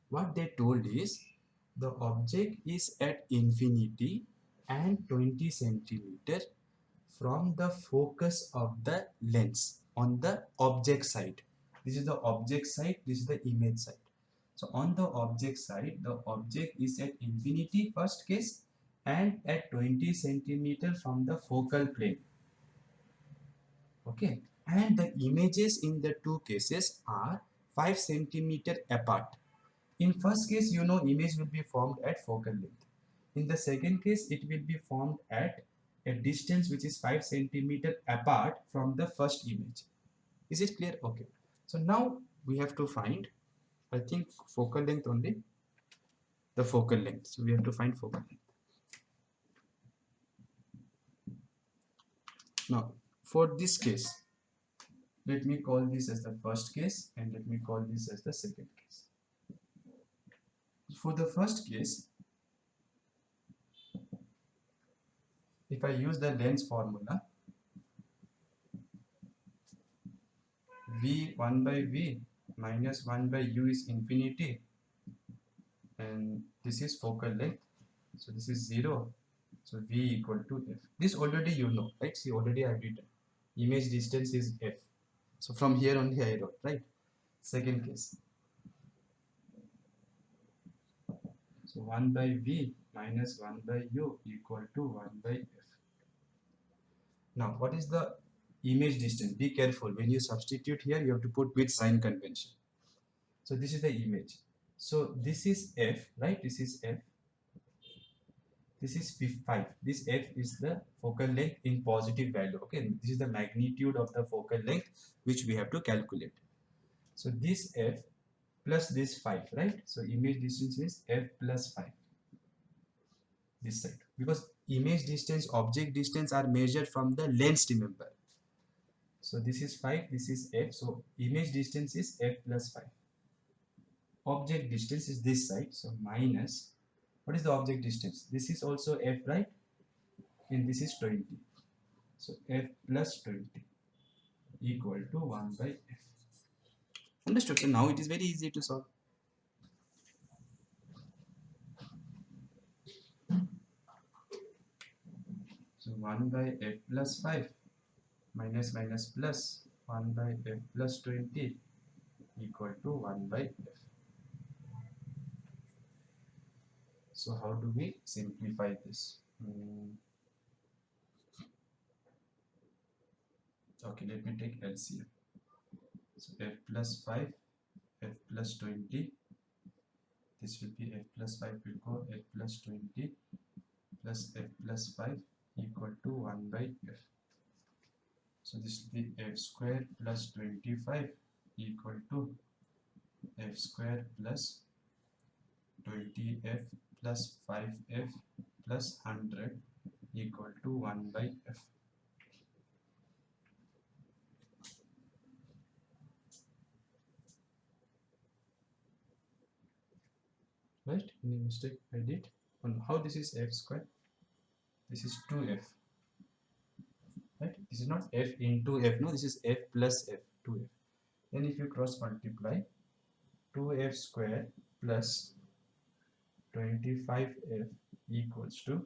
What they told is the object is at infinity and 20 centimeter from the focus of the lens on the object side. This is the object side, this is the image side. So on the object side, the object is at infinity first case and at 20 centimeter from the focal plane. Okay, and the images in the two cases are 5 centimeter apart. In first case, you know, image will be formed at focal length. In the second case, it will be formed at a distance which is 5 centimeter apart from the first image. Is it clear? Okay. So now we have to find, I think, focal length only. The focal length. So we have to find focal length. Now, for this case, let me call this as the first case and let me call this as the second case. For the first case, if I use the lens formula, v 1 by v minus 1 by u is infinity, and this is focal length, so this is 0, so v equal to f. This already you know, right? See, already I have written image distance is f, so from here only I wrote, right? Second case, so 1 by v minus 1 by u equal to 1 by f. Now what is the image distance? Be careful, when you substitute here you have to put with sign convention. So this is the image, so this is f, right? This is f, this is 5. This f is the focal length in positive value. Okay, this is the magnitude of the focal length which we have to calculate. So this f plus this 5, right? So image distance is f plus 5 this side, because image distance, object distance are measured from the lens, remember. So this is 5, this is f, so image distance is f plus 5. Object distance is this side, so minus, what is the object distance? This is also f, right? And this is 20, so f plus 20 equal to 1 by f. Understood? So now it is very easy to solve. So 1 by f plus 5 minus minus plus 1 by f plus 20 equal to 1 by f. So how do we simplify this? Okay, let me take LCM. So f plus 5, f plus 20, this will be f plus 5 will go f plus 20 plus f plus 5 equal to 1 by f. So this will be f square plus 25 equal to f square plus 20f plus 5f plus 100 equal to 1 by f. Right? Any mistake I did? On how this is f square? This is 2f. Right? This is not f into f. No, this is f plus f. 2f. Then if you cross multiply, 2f square plus 25f equals to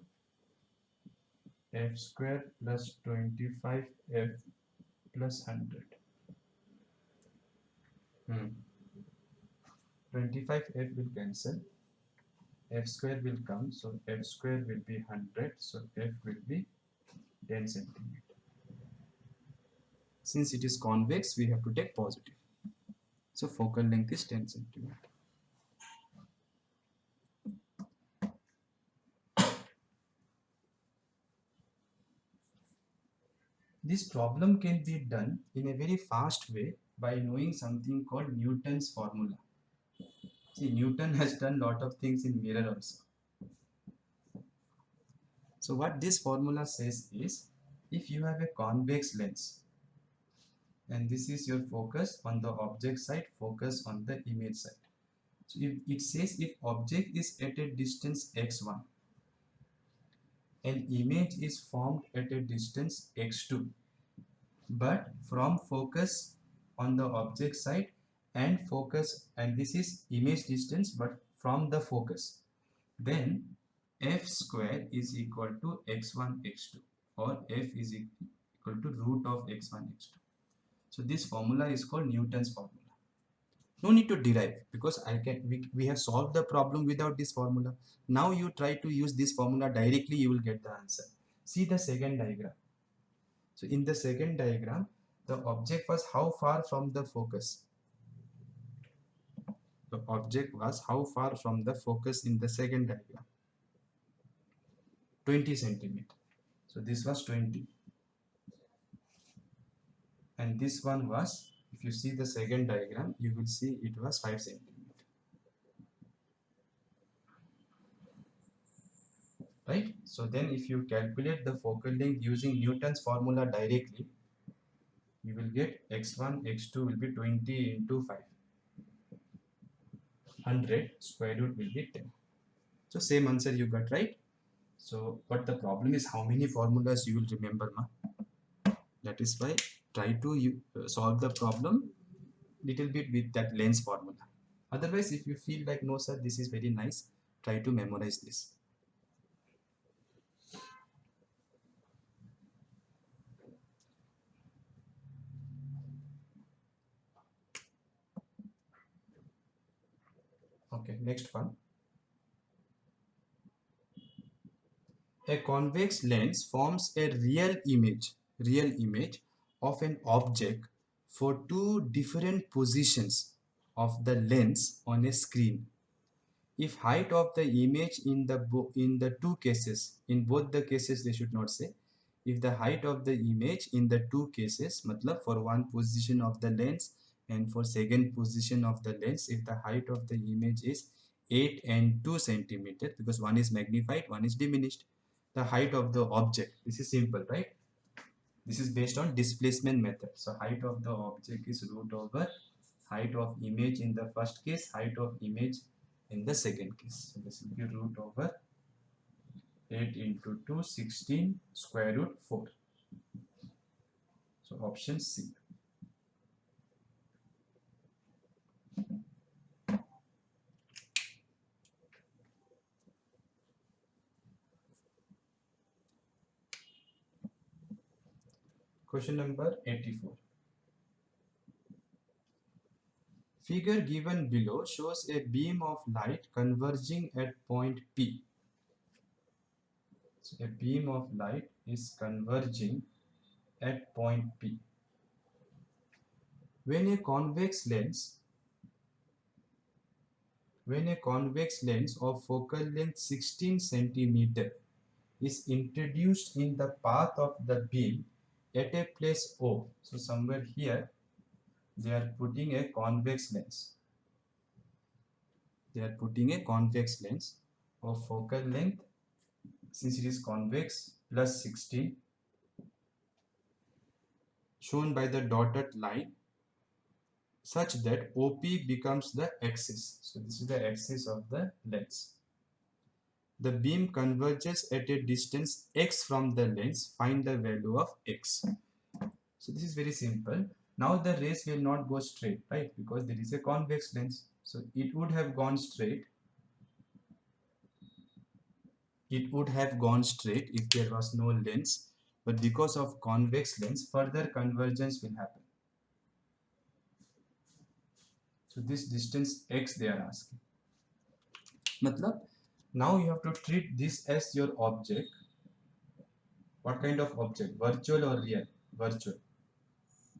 f square plus 25f plus 100. 25f will cancel, f square will come, so f square will be 100, so f will be 10 centimeter. Since it is convex, we have to take positive, so focal length is 10 centimeter. This problem can be done in a very fast way by knowing something called Newton's formula. See, Newton has done lot of things in mirror also. So what this formula says is, if you have a convex lens and this is your focus on the object side, focus on the image side. So if it says if object is at a distance x1 and image is formed at a distance x2, but from focus on the object side and focus, and this is image distance but from the focus, then f square is equal to x1 x2, or f is equal to root of x1 x2. So this formula is called Newton's formula. No need to derive, because we have solved the problem without this formula. Now you try to use this formula directly, you will get the answer. See the second diagram. So in the second diagram, the object was how far from the focus? The object was how far from the focus in the second diagram? 20 centimeter. So this was 20. And this one was, if you see the second diagram, you will see it was 5 centimeter. Right? So then if you calculate the focal length using Newton's formula directly, you will get x1, x2 will be 20 into 5. 100 square root will be 10. So same answer you got, right? So, but the problem is how many formulas you will remember, ma? That is why try to solve the problem little bit with that lens formula. Otherwise, if you feel like, no sir, this is very nice, try to memorize this. Okay, next one. A convex lens forms a real image of an object for two different positions of the lens on a screen. If height of the image in the two cases, in both the cases they should not say, if the height of the image in the two cases, matlab for one position of the lens and for second position of the lens, if the height of the image is 8 and 2 centimeter, because one is magnified, one is diminished, the height of the object, this is simple, right? This is based on displacement method. So height of the object is root over height of image in the first case, height of image in the second case. So this will be root over 8 into 2, 16 square root 4. So option C. Question number 84. Figure given below shows a beam of light converging at point P. So a beam of light is converging at point P. When a convex lens of focal length 16 centimeter is introduced in the path of the beam at a place O. So somewhere here they are putting a convex lens. They are putting a convex lens of focal length, since it is convex, plus 16, shown by the dotted line, such that OP becomes the axis. So this is the axis of the lens. The beam converges at a distance x from the lens. Find the value of x. So this is very simple. Now the rays will not go straight, right? Because there is a convex lens. So it would have gone straight. It would have gone straight if there was no lens. But because of convex lens, further convergence will happen. So this distance x they are asking. Matlab, now you have to treat this as your object. What kind of object? Virtual or real? Virtual.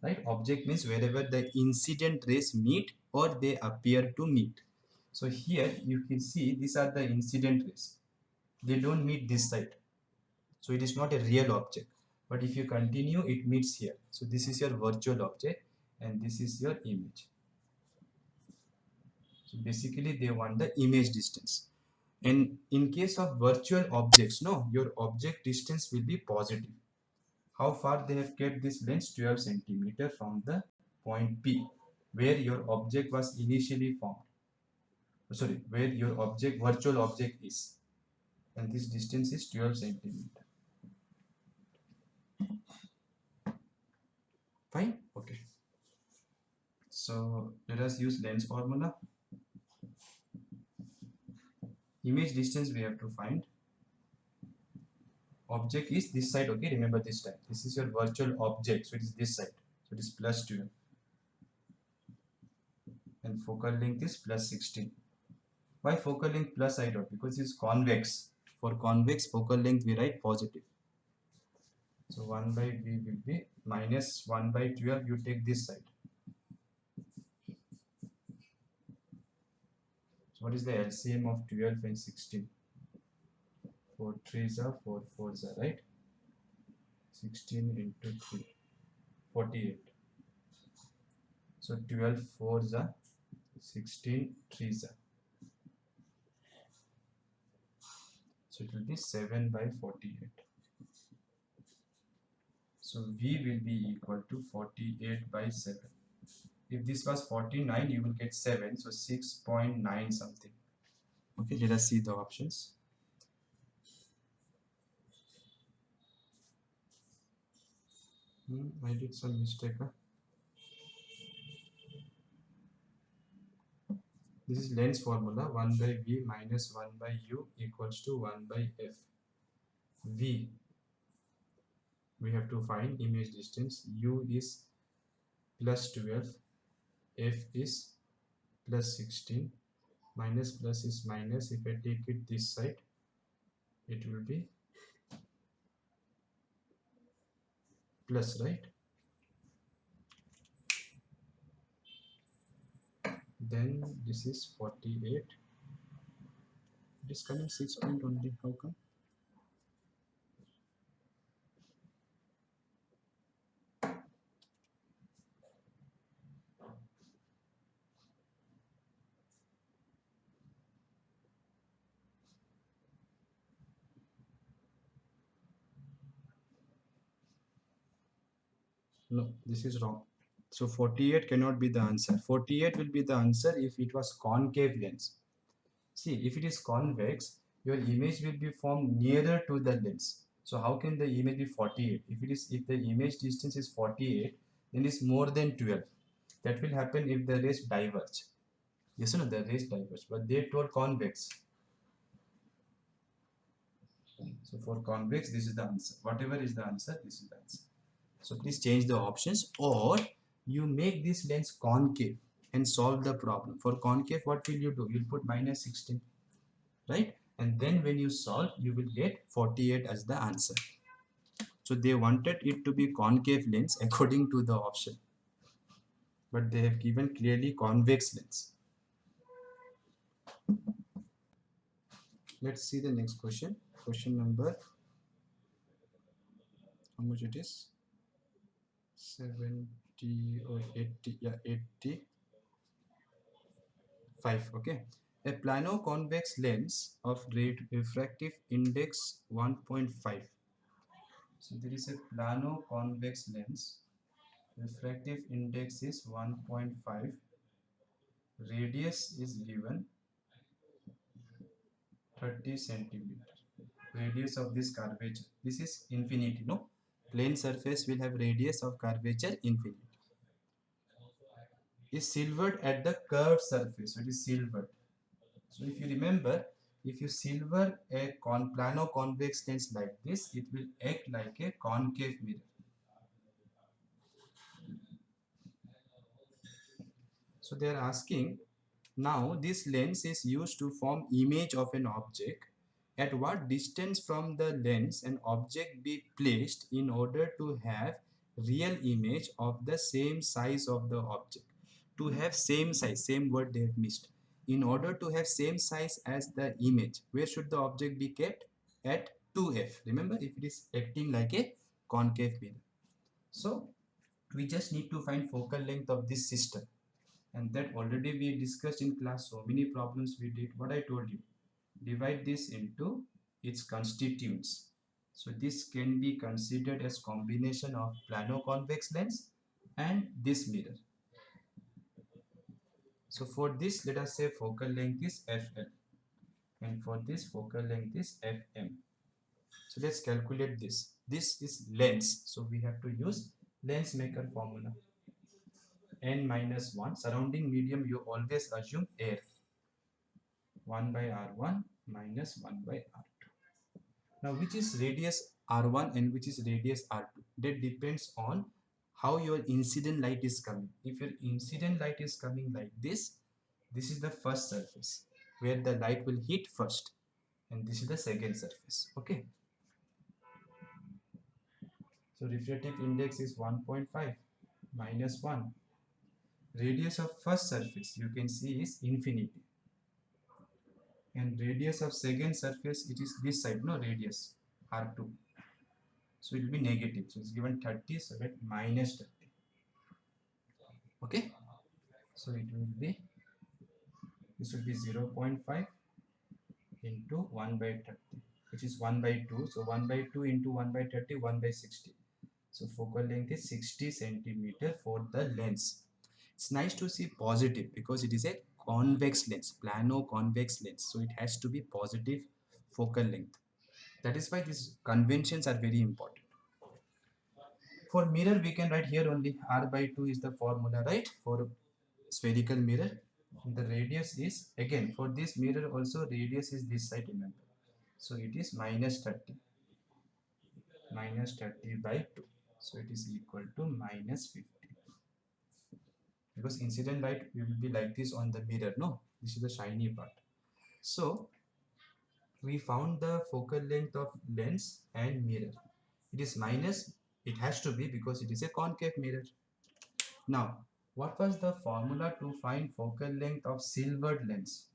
Right? Object means wherever the incident rays meet or they appear to meet. So here you can see these are the incident rays. They don't meet this side. So it is not a real object. But if you continue, it meets here. So this is your virtual object and this is your image. So basically they want the image distance. And in case of virtual objects, no, your object distance will be positive. How far they have kept this lens? 12 centimeter from the point P, where your object was initially formed. Sorry, where your virtual object is. And this distance is 12 centimeter. Fine? Okay. So let us use lens formula. Image distance we have to find. Object is this side, okay? Remember this time. This is your virtual object, so it is this side. So it is plus 12. and focal length is plus 16. Why focal length plus I dot? Because it's convex. For convex focal length we write positive. So 1 by V will be minus 1 by 12. You take this side. So what is the LCM of 12 and 16? 4 3s are 4 4s are, right? 16 into 3, 48. So 12 4s are 16 3s are. So it will be 7 by 48. So V will be equal to 48 by 7. If this was 49, you will get 7. So 6.9 something. Okay, let us see the options. I did some mistake. Huh? This is lens formula. 1 by V minus 1 by U equals to 1 by F. V, we have to find image distance. U is plus 12. F is plus 16. Minus plus is minus. If I take it this side, it will be plus, right? Then this is 48. It is coming 6 point only. How come? No, this is wrong. So 48 cannot be the answer. 48 will be the answer if it was concave lens. See, if it is convex, your image will be formed nearer to the lens. So how can the image be 48? If the image distance is 48, then it's more than 12. That will happen if the rays diverge. Yes or no? The rays diverge. But they told convex. So for convex, this is the answer. Whatever is the answer, this is the answer. So please change the options, or you make this lens concave and solve the problem. For concave, what will you do? You'll put minus 16, right? And then when you solve, you will get 48 as the answer. So they wanted it to be concave lens according to the option, but they have given clearly convex lens. Let's see the next question. Question number, how much it is? 70 or 80? Yeah, 85. Okay. A plano-convex lens of refractive index 1.5. So there is a plano-convex lens. Refractive index is 1.5. Radius is given 30 centimeter. Radius of this curvature. This is infinity, no? Plane surface will have radius of curvature infinity. Is silvered at the curved surface. So it is silvered. So if you remember, if you silver a plano convex lens like this, it will act like a concave mirror. So they are asking, now this lens is used to form image of an object. At what distance from the lens an object be placed in order to have real image of the same size of the object? To have same size, same word they have missed. In order to have same size as the image, where should the object be kept? At 2f. Remember, if it is acting like a concave mirror. So we just need to find focal length of this system, and that already we discussed in class. So many problems we did. What I told you, divide this into its constituents. So this can be considered as combination of plano convex lens and this mirror. So for this, let us say focal length is fl, and for this focal length is fm. So let's calculate this. This is lens, so we have to use lens maker formula. N minus 1, surrounding medium you always assume air. 1 by r1 minus 1 by r2. Now which is radius r1 and which is radius r2? That depends on how your incident light is coming. If your incident light is coming like this, This is the first surface where the light will hit first, and this is the second surface. Okay, so refractive index is 1.5 minus 1. Radius of first surface you can see is infinity, and radius of second surface, it is this side, no, radius r2, so it will be negative, so it's given 30, so that minus 30. Okay, so it will be, this will be 0.5 into 1 by 30, which is 1 by 2, so 1 by 2 into 1 by 30, 1 by 60. So focal length is 60 centimeter for the lens. It's nice to see positive because it is a convex lens, plano convex lens, so it has to be positive focal length. That is why these conventions are very important. For mirror we can write here only r by 2 is the formula, right, for spherical mirror. The radius is, again for this mirror also, radius is this side, remember, so it is minus 30 by 2, so it is equal to minus 50, because incident light will be like this on the mirror, no, this is the shiny part. So we found the focal length of lens and mirror. It is minus, it has to be because it is a concave mirror. Now what was the formula to find focal length of silvered lens?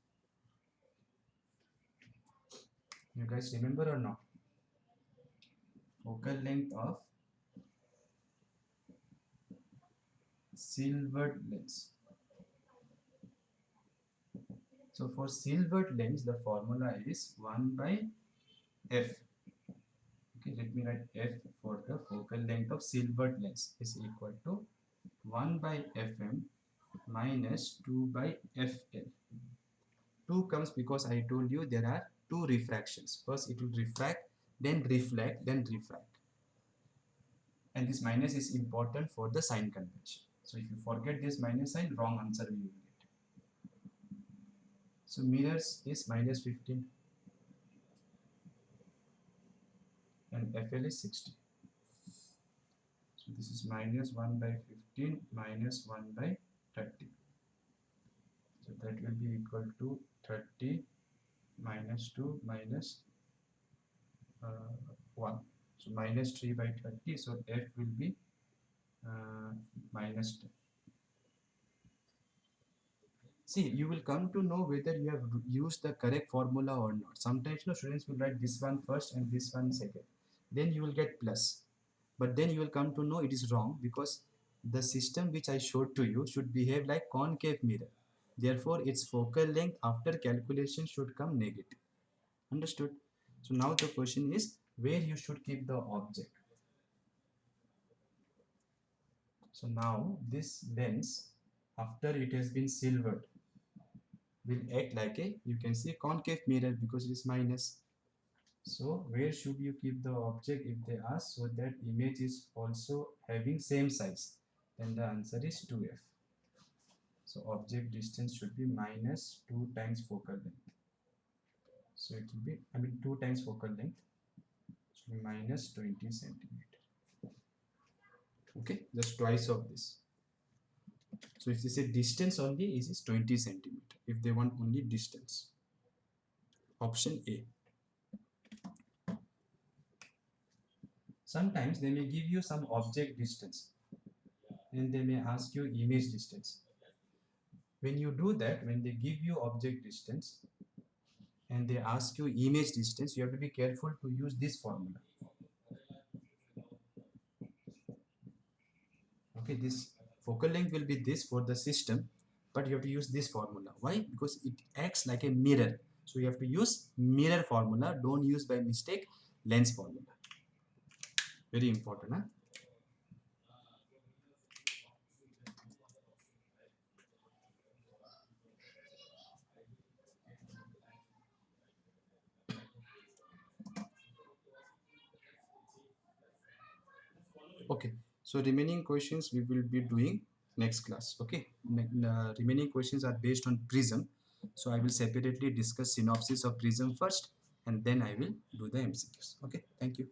You guys remember or not? Focal length of silvered lens. So for silvered lens the formula is 1 by f. Okay, let me write f for the focal length of silvered lens is equal to 1 by fm minus 2 by fl. 2 comes because I told you there are two refractions. First it will refract, then reflect, then refract. And this minus is important for the sign convention. So if you forget this minus sign, wrong answer you will get. So mirrors is minus 15 and FL is 60. So this is minus 1 by 15 minus 1 by 30. So that will be equal to 30 minus 2 minus 1. So minus 3 by 30. So F will be minus 10. See, you will come to know whether you have used the correct formula or not. Sometimes students will write this one first and this one second. Then you will get plus. But then you will come to know it is wrong, because the system which I showed to you should behave like concave mirror. Therefore, its focal length after calculation should come negative. Understood? So now the question is where you should keep the object. So now this lens, after it has been silvered, will act like a, you can see, concave mirror because it is minus. So where should you keep the object if they ask, so that image is also having same size? Then the answer is 2f. So object distance should be minus 2 times focal length. So it will be, 2 times focal length, so minus 20 centimeter. Okay, just twice of this. So if they say distance only, is 20 centimeter. If they want only distance, option A. Sometimes they may give you some object distance and they may ask you image distance. When you do that, when they give you object distance and they ask you image distance, you have to be careful to use this formula. Okay, this focal length will be this for the system, but you have to use this formula. Why? Because it acts like a mirror. So you have to use mirror formula. Don't use by mistake lens formula. Very important, huh? Okay, so remaining questions we will be doing next class. Okay, remaining questions are based on prism, so I will separately discuss synopsis of prism first and then I will do the MCQs. Okay, thank you.